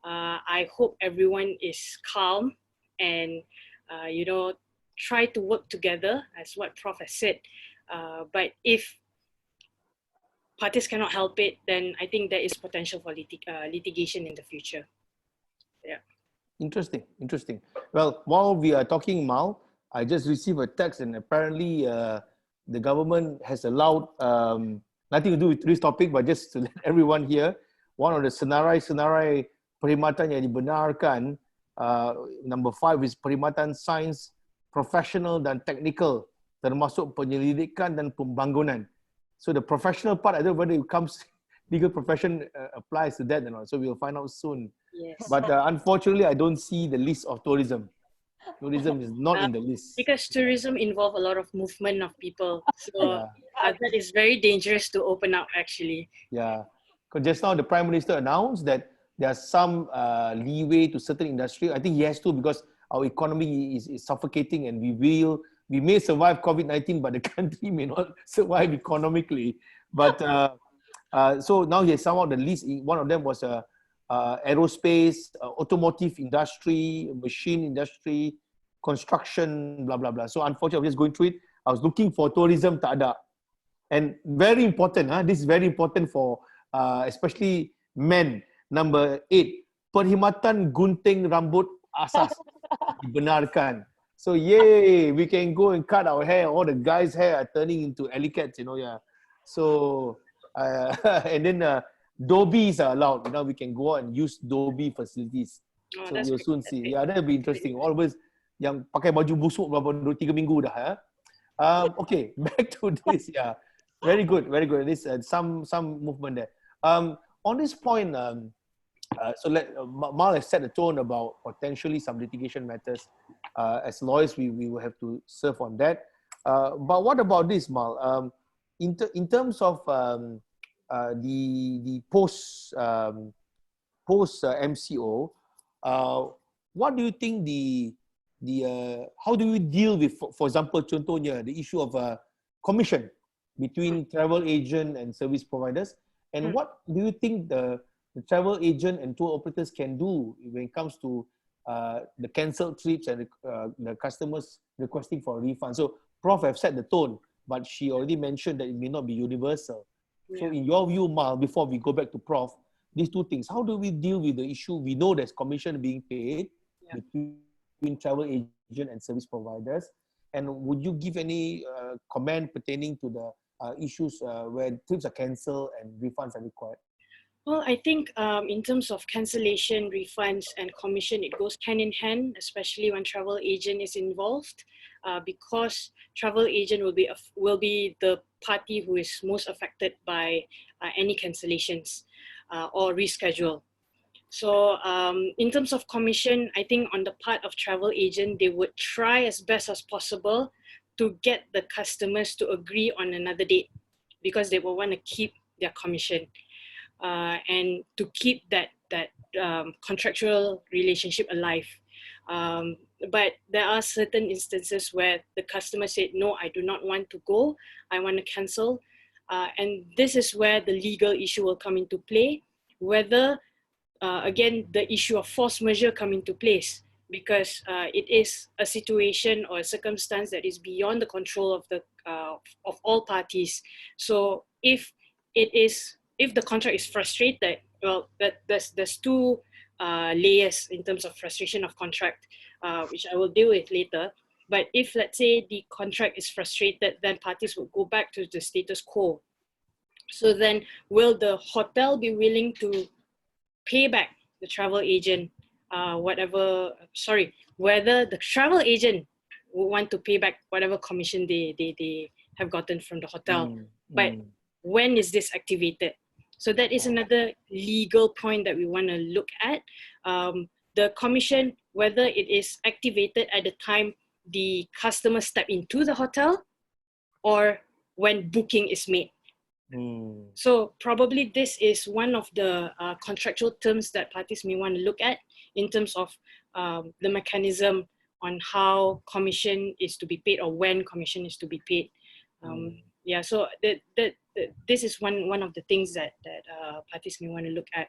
I hope everyone is calm and try to work together, as what Prof has said. But if parties cannot help it, then I think there is potential for litigation in the future. Yeah. Interesting. Well, while we are talking, Mal, I just received a text, and apparently the government has allowed, nothing to do with today's topic, but just to let everyone hear, one of the senarai perkhidmatan yang dibenarkan, number 5 is perkhidmatan sains, professional dan teknikal, termasuk penyelidikan dan pembangunan. So the professional part, I don't know whether it comes, legal profession applies to that or not. So we'll find out soon. Yes. But unfortunately, I don't see the list of tourism. Tourism is not in the list. Because tourism involves a lot of movement of people. So that is very dangerous to open up, actually. Yeah. Because just now the Prime Minister announced that there are some leeway to certain industry. I think he has to, because our economy is suffocating, and we may survive COVID-19, but the country may not survive economically. But so now he has some of the list. One of them was aerospace, automotive industry, machine industry, construction, blah, blah, blah. So unfortunately, I'm just going through it. I was looking for tourism, tak ada. And very important, this is very important for especially men. Number 8, perkhidmatan gunting rambut asas dibenarkan. So yay, we can go and cut our hair. All the guys' hair are turning into alley cats, yeah. So, and then Dobbies are allowed. Now we can go out and use Dobby facilities. So we'll soon see. Yeah, that'll be interesting. All of us yang pakai baju busuk berapa 2-3 minggu dah. Okay, back to this. Yeah, very good, very good. This some movement there. On this point, so Mal has set a tone about potentially some litigation matters. As lawyers, we will have to serve on that. But what about this, Mal? In terms of the post MCO, what do you think how do we deal with, for example, contohnya the issue of commission between travel agent and service providers, and what do you think the travel agent and tour operators can do when it comes to the cancelled trips and the customers requesting for a refund? So Prof have set the tone, but she already mentioned that it may not be universal. So in your view, Mal, before we go back to Prof, these two things, how do we deal with the issue? We know there's commission being paid between travel agent and service providers. And would you give any comment pertaining to the issues where trips are cancelled and refunds are required? Well, I think in terms of cancellation, refunds, and commission, it goes hand in hand, especially when travel agent is involved, because travel agent will be the party who is most affected by any cancellations or reschedule. So in terms of commission, I think on the part of travel agent, they would try as best as possible to get the customers to agree on another date, because they will want to keep their commission. And to keep that contractual relationship alive. But there are certain instances where the customer said, no, I do not want to go, I want to cancel. And this is where the legal issue will come into play, whether, again, the issue of force majeure come into place, because it is a situation or a circumstance that is beyond the control of all parties. So if the contract is frustrated, well, there's two layers in terms of frustration of contract, which I will deal with later. But if, let's say, the contract is frustrated, then parties will go back to the status quo. So then, will the hotel be willing to pay back the travel agent, whether the travel agent will want to pay back whatever commission they have gotten from the hotel. But when is this activated? So that is another legal point that we want to look at. The commission, whether it is activated at the time the customer step into the hotel or when booking is made. So probably this is one of the contractual terms that parties may want to look at in terms of the mechanism on how commission is to be paid or when commission is to be paid. Yeah, so this is one of the things that parties may want to look at.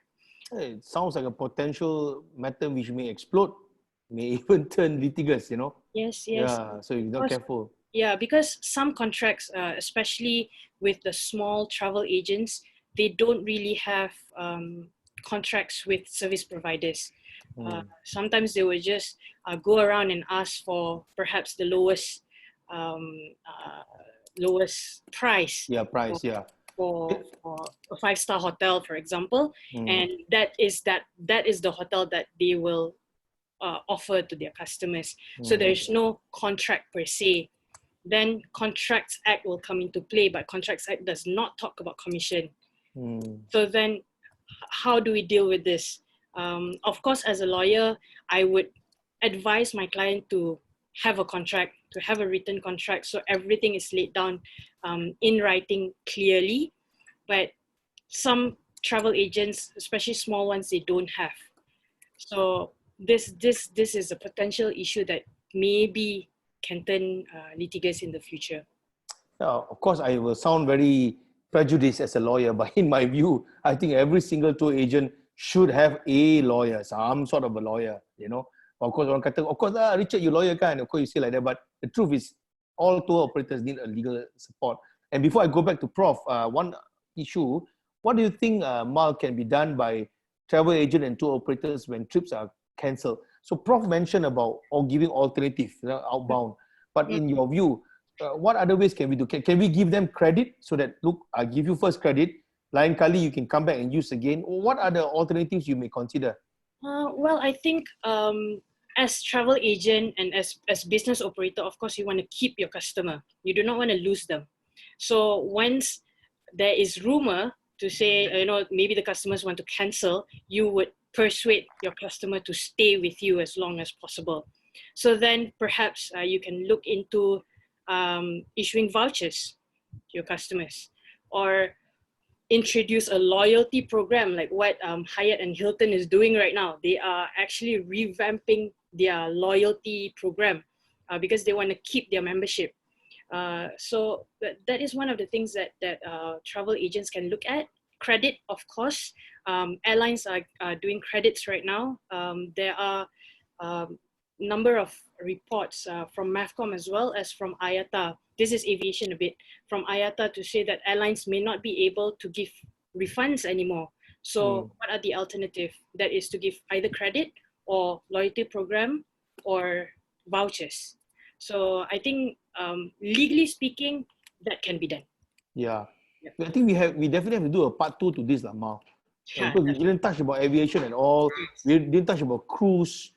It sounds like a potential matter which may explode, may even turn litigious, you know? Yes. Yeah, so if you're not careful. Yeah, because some contracts, especially with the small travel agents, they don't really have contracts with service providers. Sometimes they will just go around and ask for perhaps the lowest price. Yeah, price, yeah. For a 5-star hotel, for example, and that is the hotel that they will offer to their customers. So there is no contract per se. Then Contracts Act will come into play, but Contracts Act does not talk about commission. So then how do we deal with this? Of course, as a lawyer, I would advise my client to have a contract, to have a written contract, so everything is laid down in writing clearly. But some travel agents, especially small ones, they don't have. So this is a potential issue that maybe can turn litigious in the future. Yeah, of course, I will sound very prejudiced as a lawyer, but in my view, I think every single tour agent should have a lawyer, some sort of a lawyer, you know. Of course, orang kata, of course, Richard, you lawyer kan? Of course, you say like that, but the truth is, all tour operators need a legal support. And before I go back to Prof, one issue, what do you think, Mal, can be done by travel agent and tour operators when trips are cancelled? So Prof mentioned about or giving alternative, you know, outbound. But in your view, what other ways can we do? Can we give them credit so that, look, I give you first credit, lain kali you can come back and use again? Or what are the alternatives you may consider? Well, I think as travel agent and as business operator, of course, you want to keep your customer. You do not want to lose them. So once there is rumor to say, you know, maybe the customers want to cancel, you would persuade your customer to stay with you as long as possible. So then perhaps you can look into issuing vouchers to your customers, or introduce a loyalty program like what Hyatt and Hilton is doing right now. They are actually revamping their loyalty program because they want to keep their membership. So that is one of the things that travel agents can look at. Credit, of course. Airlines are doing credits right now. There are number of reports from MAVCOM as well as from IATA. This is aviation a bit, from IATA to say that airlines may not be able to give refunds anymore. So what are the alternative? That is to give either credit or loyalty program or vouchers. So I think legally speaking, that can be done. Yeah. I think we definitely have to do a part 2 to this, Mal. Because we didn't touch about aviation at all. We didn't touch about cruise.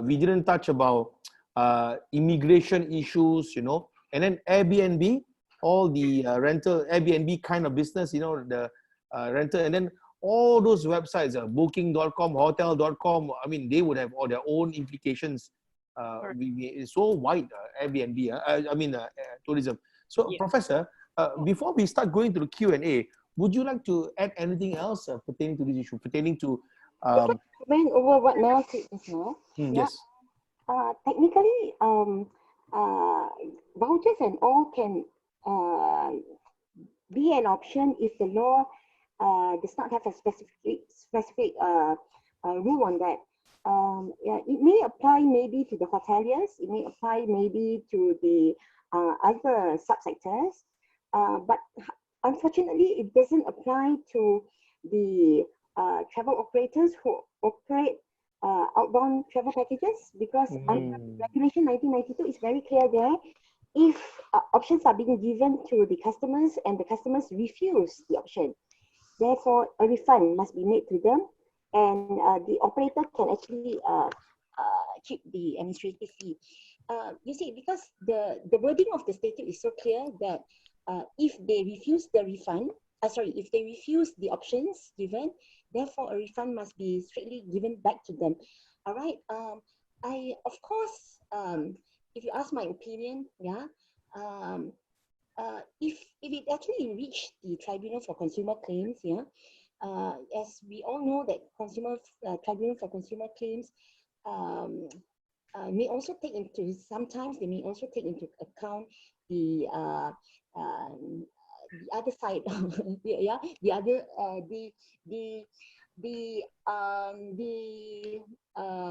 We didn't touch about immigration issues, you know. And then Airbnb, all the rental, Airbnb kind of business, you know, the rental. And then all those websites, booking.com, hotel.com, I mean, they would have all their own implications. It's so wide, Airbnb, tourism. So, Professor, before we start going to the Q&A, would you like to add anything else pertaining to this issue, pertaining to... Comment over what Mel said just now. Yes. Technically, vouchers and all can be an option if the law does not have a specific rule on that. It may apply maybe to the hoteliers. It may apply maybe to the other subsectors, but unfortunately, it doesn't apply to the travel operators who operate outbound travel packages, because under Regulation 1992 is very clear there. If options are being given to the customers and the customers refuse the option, therefore a refund must be made to them, and the operator can actually keep the administrative fee. You see, because the wording of the statute is so clear that if they refuse the refund, if they refuse the options given, therefore a refund must be strictly given back to them. All right. I of course, if you ask my opinion, yeah, if it actually reached the Tribunal for Consumer Claims, yeah, as we all know that Tribunal for Consumer Claims may also take into, sometimes they may also take into account the other side, yeah, the other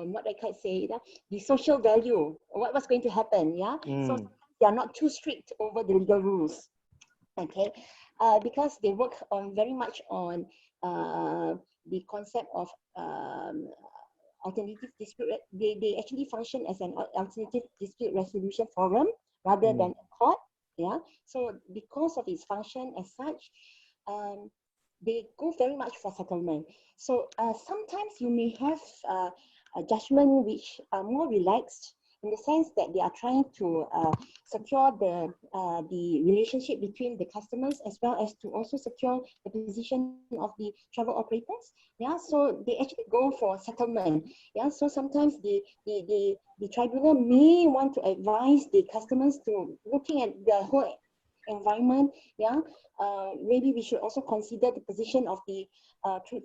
what I can say, the social value, what's going to happen, yeah. So they are not too strict over the legal rules, okay, because they work on very much on the concept of alternative dispute. They actually function as an alternative dispute resolution forum rather than a court, yeah. So because of its function as such, they go very much for settlement. So sometimes you may have a judgment which are more relaxed, in the sense that they are trying to secure the relationship between the customers, as well as to also secure the position of the travel operators. Yeah, so they actually go for settlement. Yeah, so sometimes the tribunal may want to advise the customers to looking at the whole environment. Yeah, maybe we should also consider the position of the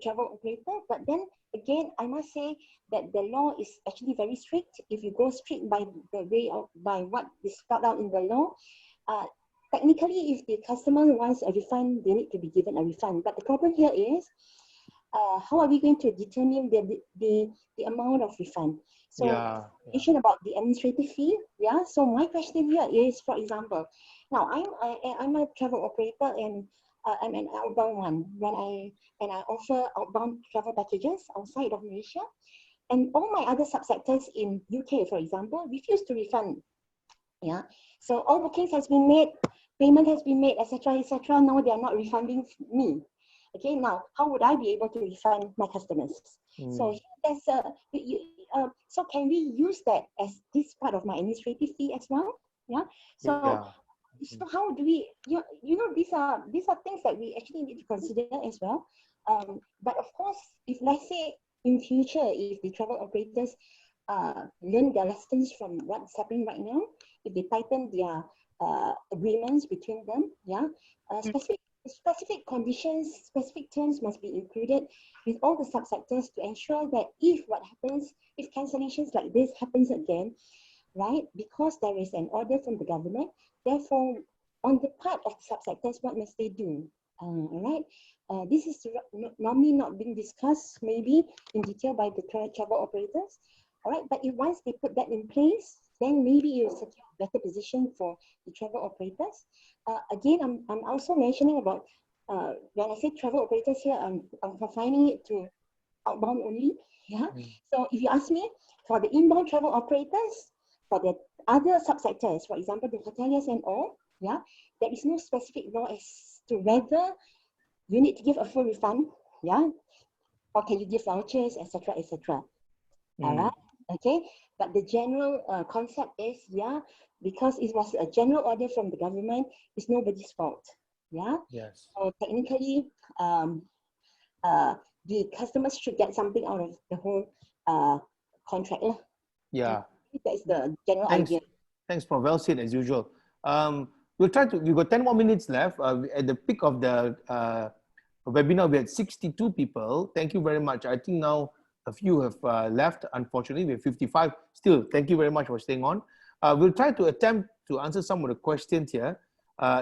travel operator. But then again, I must say that the law is actually very strict. If you go strict by the way of by what is spelled out in the law, technically, if the customer wants a refund, they need to be given a refund. But the problem here is, how are we going to determine the amount of refund? So, question about the administrative fee. Yeah. So my question here is, for example, now I'm a travel operator, and I'm an outbound one. When I offer outbound travel packages outside of Malaysia, and all my other subsectors in UK, for example, refuse to refund. Yeah. So all bookings has been made, payment has been made, etc., etc. Now they are not refunding me. Okay, now how would I be able to refund my customers? So there's so can we use that as this part of my administrative fee as well? Yeah. So so how do we, you know, these are things that we actually need to consider as well. But of course, if let's say in future, if the travel operators learn their lessons from what's happening right now, if they tighten their agreements between them, yeah, specific conditions, specific terms must be included with all the subsectors to ensure that if what happens, if cancellations like this happens again, right, because there is an order from the government, therefore, on the part of the subsectors, what must they do? All right, this is normally not being discussed maybe in detail by the travel operators. All right, but if once they put that in place, then maybe you secure a better position for the travel operators. Again, I'm also mentioning about, when I say travel operators here, I'm confining it to outbound only. Yeah. So if you ask me, for the inbound travel operators, for the other subsectors, for example, the hoteliers and all, yeah, there is no specific law as to whether you need to give a full refund, yeah, or can you give vouchers, etc., etc. All right, okay. But the general concept is, yeah, because it was a general order from the government, it's nobody's fault. Yeah. Yes. So technically, the customers should get something out of the whole contract. Yeah. That is the general idea. Thanks, Prof. Well said as usual. We've got 10 more minutes left. At the peak of the webinar, we had 62 people. Thank you very much. I think now a few have left. Unfortunately, we have 55. Still, thank you very much for staying on. We'll try to attempt to answer some of the questions here.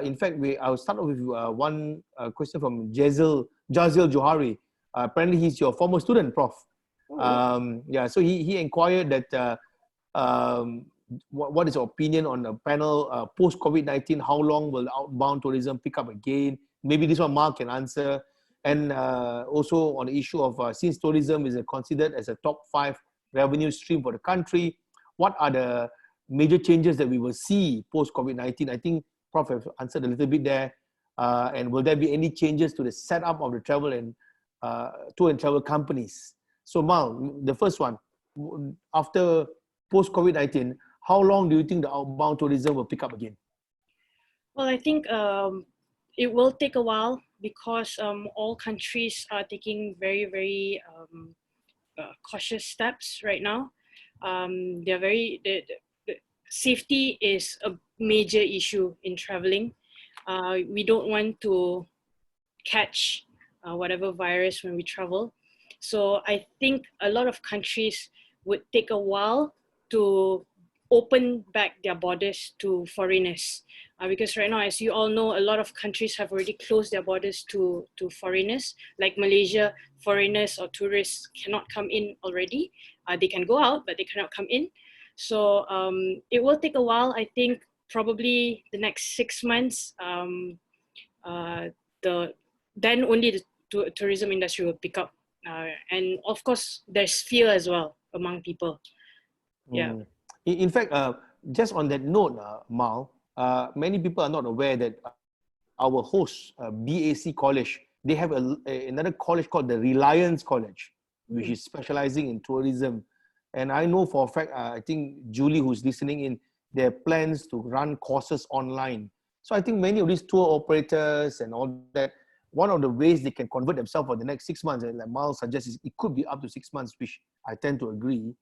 In fact, I'll start off with one question from Jazil Johari. Apparently, he's your former student, Prof. Yeah, so he inquired that what is your opinion on the panel post-COVID-19? How long will outbound tourism pick up again? Maybe this one Mark can answer. And also on the issue of since tourism is considered as a top 5 revenue stream for the country, what are the major changes that we will see post-COVID-19? I think Prof have answered a little bit there. And will there be any changes to the setup of the travel and tour and travel companies? So Mal, the first one, after post-COVID-19, how long do you think the outbound tourism will pick up again? Well, I think it will take a while because all countries are taking very, very cautious steps right now. The safety is a major issue in traveling. We don't want to catch whatever virus when we travel. So I think a lot of countries would take a while to open back their borders to foreigners. Because right now, as you all know, a lot of countries have already closed their borders to foreigners. Like Malaysia, foreigners or tourists cannot come in already. They can go out, but they cannot come in. So it will take a while. I think probably the next 6 months, then only the tourism industry will pick up. And of course, there's fear as well among people. Yeah. In fact, just on that note, Mal, many people are not aware that our host, BAC College, they have another college called the Reliance College, which is specializing in tourism. And I know for a fact, I think Julie, who's listening in, there are plans to run courses online. So I think many of these tour operators and all that, one of the ways they can convert themselves for the next 6 months, and like Mal suggests, is it could be up to 6 months, which I tend to agree.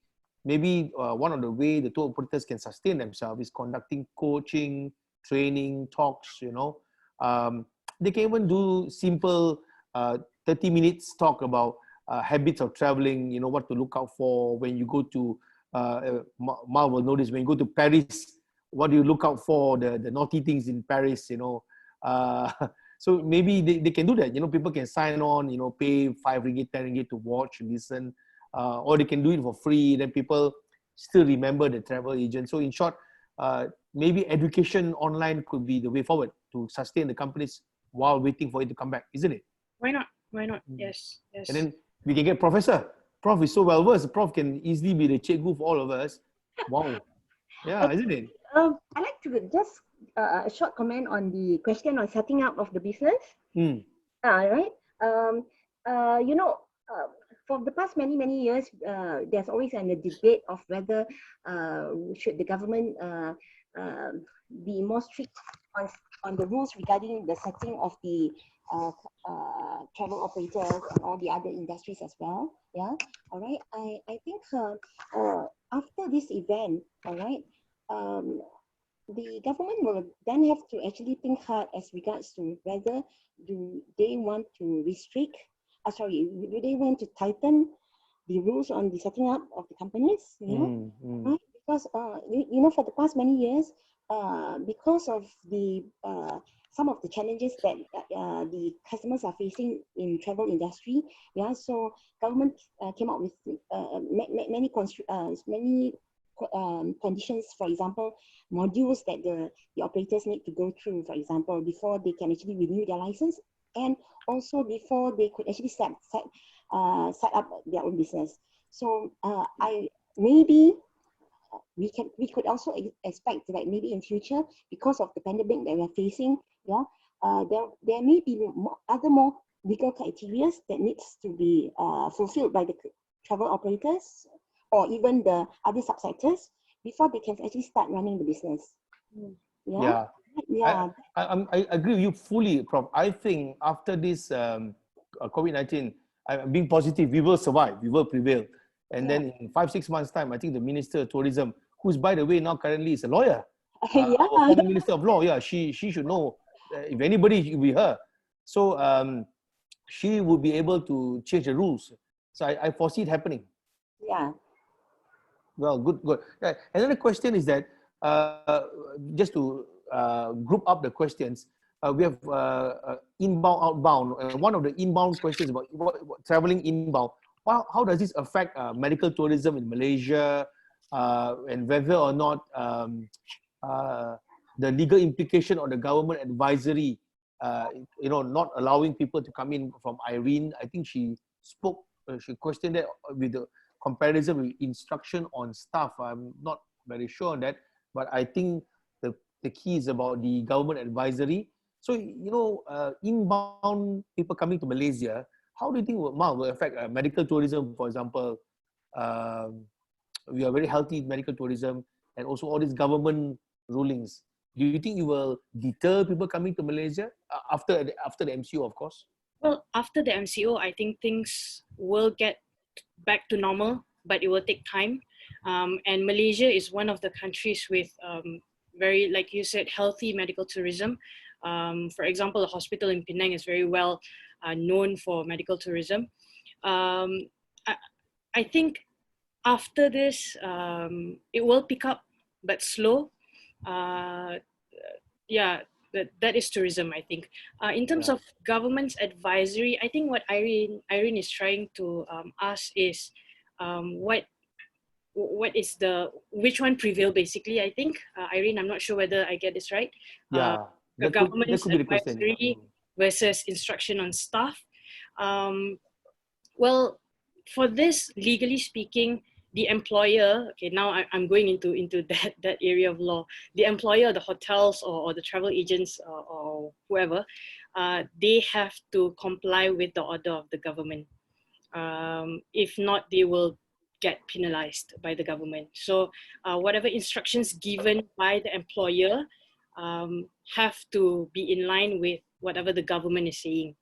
Maybe one of the ways the tour operators can sustain themselves is conducting coaching, training, talks, They can even do simple 30 minutes talk about habits of traveling, what to look out for when you go to, Mal will notice, when you go to Paris, what do you look out for, the naughty things in Paris, So maybe they can do that. People can sign on, pay 5 ringgit, 10 ringgit to watch, listen, or they can do it for free. Then people still remember the travel agent. So in short, maybe education online could be the way forward to sustain the companies while waiting for it to come back, isn't it? Why not? Why not? Yes. And then we can get Professor. Prof is so well versed. Prof can easily be the cikgu for all of us. Wow. Yeah, isn't it? I'd like to just a short comment on the question on setting up of the business. Right. For the past many years, there's always been a debate of whether should the government be more strict on the rules regarding the setting of the travel operators and all the other industries as well. Yeah. All right. I think after this event, all right, the government will then have to actually think hard as regards to whether do they want to restrict, do they want to tighten the rules on the setting up of the companies, right? Because, for the past many years, because of the some of the challenges that the customers are facing in travel industry, so government came up with many conditions, for example, modules that the operators need to go through, for example, before they can actually renew their license, and also before they could actually set up their own business. So we could also expect that maybe in future, because of the pandemic that we're facing, there may be more legal criteria that needs to be fulfilled by the travel operators or even the other subsectors before they can actually start running the business. Yeah. I agree with you fully, Prof. I think after this COVID-19, being positive, we will survive, we will prevail. And then in 5-6 months' time, I think the Minister of Tourism, who's by the way now currently is a lawyer, our former Minister of Law, she should know, if anybody, it will be her. So she would be able to change the rules. So I foresee it happening. Yeah. Well, good. Another question is that, just to group up the questions, we have inbound, outbound. And one of the inbound questions about traveling inbound. How does this affect medical tourism in Malaysia, and whether or not the legal implication or the government advisory, not allowing people to come in from Irene? I think she questioned that with the comparison with instruction on staff. I'm not very sure on that, but I think the key is about the government advisory. So, inbound people coming to Malaysia, how do you think will affect medical tourism, for example? We are very healthy in medical tourism, and also all these government rulings. Do you think it will deter people coming to Malaysia? after the MCO, of course? Well, after the MCO, I think things will get back to normal, but it will take time. And Malaysia is one of the countries with very, like you said, healthy medical tourism. For example, a hospital in Penang is very well known for medical tourism. I think after this, it will pick up, but slow. Yeah, that is tourism, I think. In terms of government's advisory, I think what Irene is trying to ask is what is which one prevail basically, I think. Irene, I'm not sure whether I get this right. Yeah, The that could government's be the question. advisory versus instruction on staff. Well, for this, legally speaking, the employer, okay, now I'm going into that area of law. The employer, the hotels or the travel agents or whoever, they have to comply with the order of the government. If not, they will get penalized by the government. So whatever instructions given by the employer have to be in line with whatever the government is saying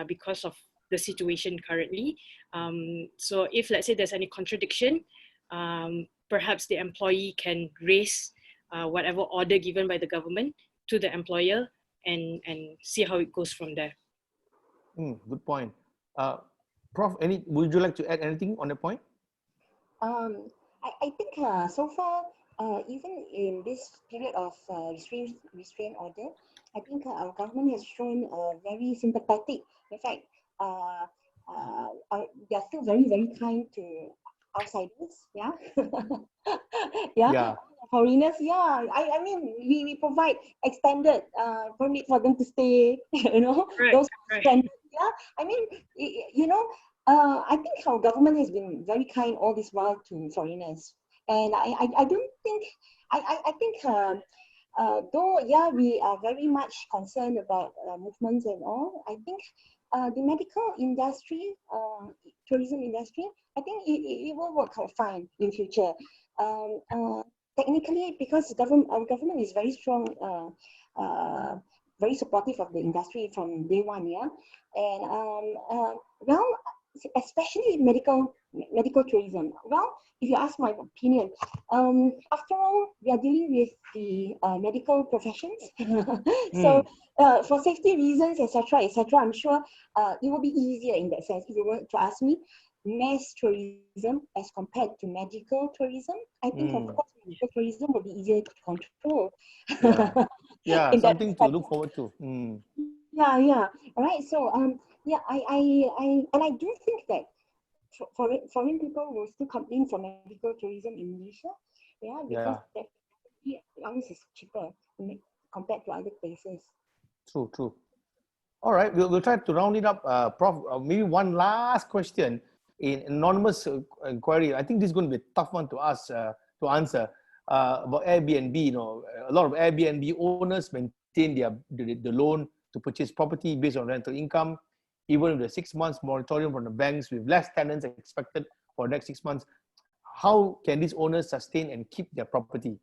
because of the situation currently. So if, let's say, there's any contradiction, perhaps the employee can raise whatever order given by the government to the employer and see how it goes from there. Good point. Prof, would you like to add anything on the point? I think so far, even in this period of restraint order, I think our government has shown very sympathetic. In fact, they are still very, very kind to outsiders. Yeah, Yeah. Foreigners. Yeah, I mean, we provide extended permit for them to stay. Right, those right. Yeah, I mean, I think our government has been very kind all this while to foreigners, and I don't think I think though we are very much concerned about movements and all. I think the medical industry, tourism industry, I think it will work out fine in future. Technically, because our government is very strong, very supportive of the industry from day one, yeah, and well, especially medical tourism. Well, if you ask my opinion, after all, we are dealing with the medical professions, so for safety reasons, etc., I'm sure it will be easier in that sense. If you were to ask me, mass tourism as compared to medical tourism, I think of course medical tourism will be easier to control. Yeah, something to look forward to. Yeah. All right. So I do think that foreign people will still come in for medical tourism in Malaysia. Yeah, because ours is cheaper compared to other places. True. All right, we'll try to round it up, Prof. Maybe one last question in anonymous inquiry. I think this is going to be a tough one to answer about Airbnb. A lot of Airbnb owners maintain the loan to purchase property based on rental income, even with the 6 months moratorium from the banks with less tenants expected for the next 6 months. How can these owners sustain and keep their property?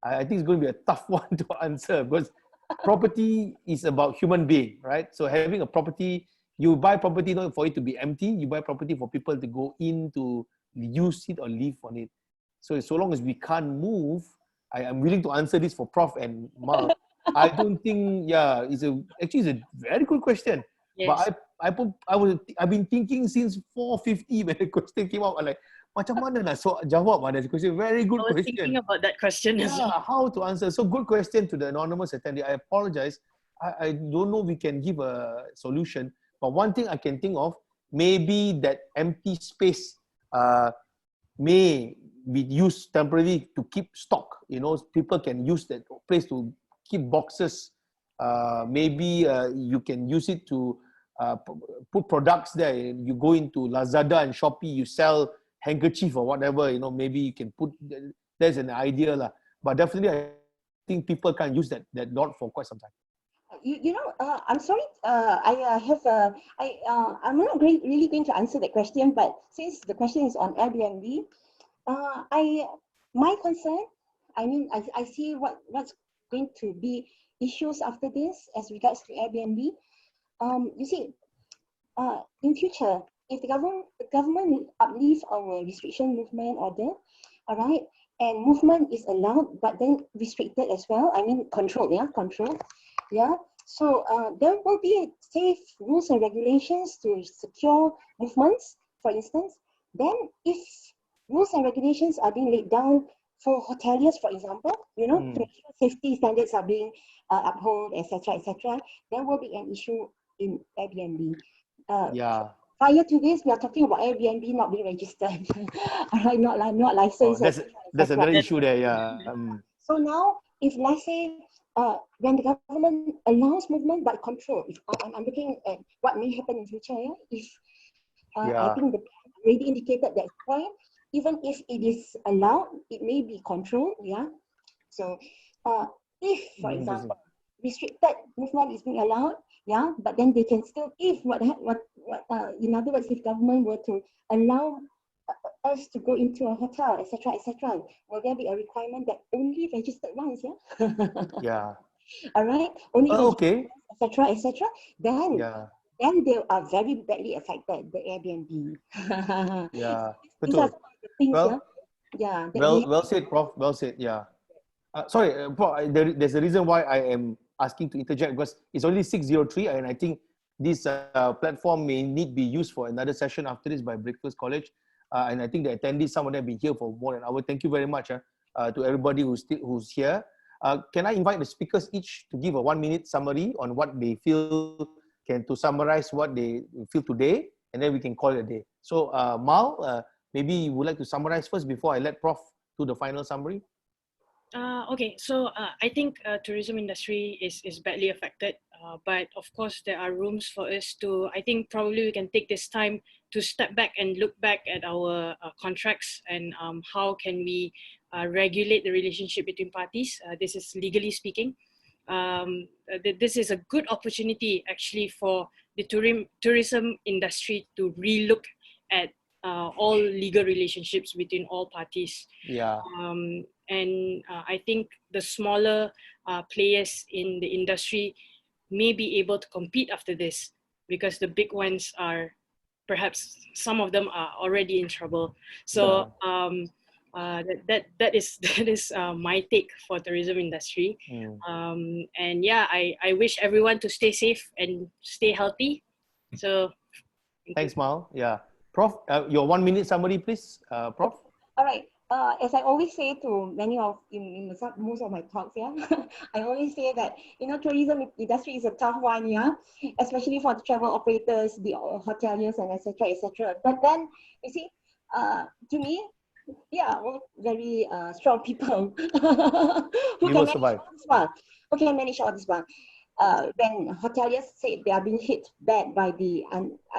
I think it's going to be a tough one to answer because property is about human being, right? So having a property, you buy property not for it to be empty, you buy property for people to go in to use it or live on it. So long as we can't move, I'm willing to answer this for Prof and Mal. I don't think, it's a very good question. Yes. But I've been thinking since 4:50 when the question came out. I'm like, macam mana nak jawab this question? Very good question. I was thinking about that question as well. How to answer? So good question to the anonymous attendee. I apologize. I don't know we can give a solution. But one thing I can think of, maybe that empty space may be used temporarily to keep stock. People can use that place to keep boxes. Maybe you can use it to put products there. You go into Lazada and Shopee, you sell handkerchief or whatever, maybe you can put, there's an idea lah. But definitely I think people can use that lot for quite some time. I'm sorry, I'm not really going to answer that question, but since the question is on Airbnb, my concern, I see what's going to be issues after this as regards to Airbnb. you see, in future, if the government uplift our restriction movement order, all right, and movement is allowed, but then restricted as well. I mean, controlled, yeah, controlled, yeah. So there will be safe rules and regulations to secure movements, for instance. Then, if rules and regulations are being laid down for hoteliers, for example, to ensure safety standards are being upheld, etc., there will be an issue in Airbnb. Prior to this, we are talking about Airbnb not being registered, right? Not licensed. That's another issue there. Yeah. So now, if let's say when the government allows movement but control, if I'm looking at what may happen in future, if I think the already indicated that point, even if it is allowed, it may be controlled. Yeah. So if, for example, restricted movement is being allowed, yeah, but then they can still, if in other words, if government were to allow us to go into a hotel, etc., will there be a requirement that only registered ones, yeah? Yeah. All right, only okay. etc., then they are very badly affected, the Airbnb. Yeah. These are some of the things, well said, Prof. Well said. Yeah. Sorry, Prof, there's a reason why I am asking to interject, because it's only 6:03, and I think this platform may need be used for another session after this by Breakfast College. And I think the attendees, some of them have been here for more than an hour. Thank you very much to everybody who's here. Can I invite the speakers each to give a 1-minute summary on what they feel, to summarize what they feel today, and then we can call it a day. So Mal, maybe you would like to summarize first before I let Prof do the final summary? Okay, so I think tourism industry is badly affected, but of course there are rooms for us to, I think probably we can take this time to step back and look back at our contracts and how can we regulate the relationship between parties. This is legally speaking. This is a good opportunity actually for the tourism industry to relook at all legal relationships between all parties. Yeah. And I think the smaller players in the industry may be able to compete after this, because the big ones are, perhaps some of them are already in trouble. So that is my take for tourism industry. And yeah, I wish everyone to stay safe and stay healthy. So thanks, Mal. Yeah. Prof, your 1-minute summary, please, Prof. All right. As I always say to many of in most of my talks, yeah, I always say that tourism industry is a tough one, yeah, especially for the travel operators, the hoteliers, and etc. But then you see, to me, yeah, well, very strong people who can manage all this one. Who can manage all this one? When hoteliers say they are being hit bad by the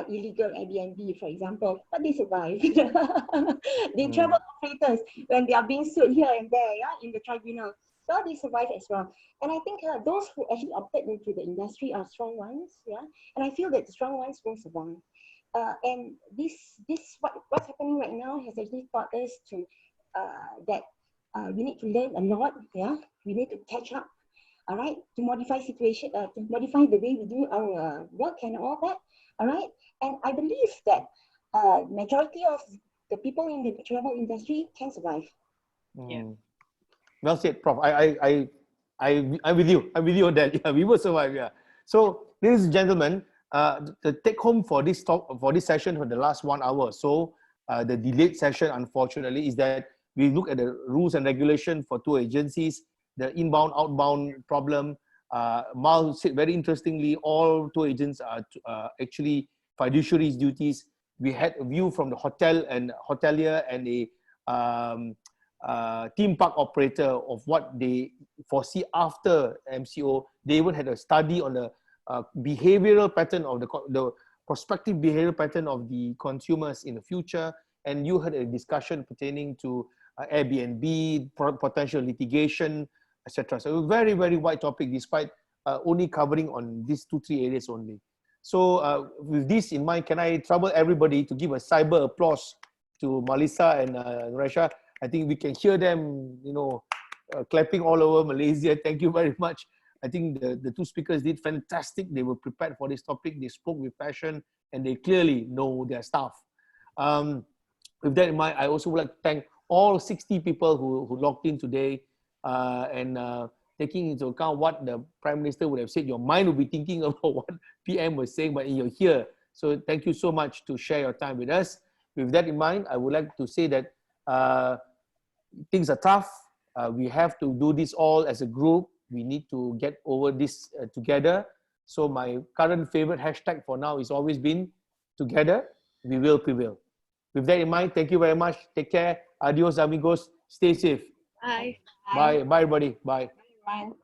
illegal Airbnb, for example, but they survive. The travel operators, when they are being sued here and there, yeah, in the tribunal, well, they survive as well. And I think those who actually opted into the industry are strong ones, yeah. And I feel that the strong ones will survive. And what's happening right now has actually taught us to that we need to learn a lot, yeah. We need to catch up. All right, to modify to modify the way we do our work and all that. All right, and I believe that majority of the people in the travel industry can survive. Yeah. Well said, Prof. I'm with you. I'm with you on that. Yeah, we will survive. Yeah. So, ladies and gentlemen, the take home for this session for the last 1 hour. So, the delayed session, unfortunately, is that we look at the rules and regulation for tour agencies, the inbound, outbound problem. Mal said very interestingly, all tour agents are actually fiduciary duties. We had a view from the hotel and hotelier and a theme park operator of what they foresee after MCO. They even had a study on the behavioral pattern of the prospective behavioral pattern of the consumers in the future. And you had a discussion pertaining to Airbnb, potential litigation, etc. So a very, very wide topic, despite only covering on these 2-3 areas only. So with this in mind, can I trouble everybody to give a cyber applause to Marlysa and Nuraisyah? I think we can hear them, clapping all over Malaysia. Thank you very much I think the two speakers did fantastic. They were prepared for this topic. They spoke with passion, and they clearly know their stuff. With that in mind, I also would like to thank all 60 people who logged in today, and taking into account what the Prime Minister would have said. Your mind will be thinking about what PM was saying, but you're here. So thank you so much to share your time with us. With that in mind, I would like to say that things are tough. We have to do this all as a group. We need to get over this together. So my current favorite hashtag for now is always been together, we will prevail. With that in mind, thank you very much. Take care. Adios, amigos. Stay safe. Bye. Bye, everybody. Bye. Everyone.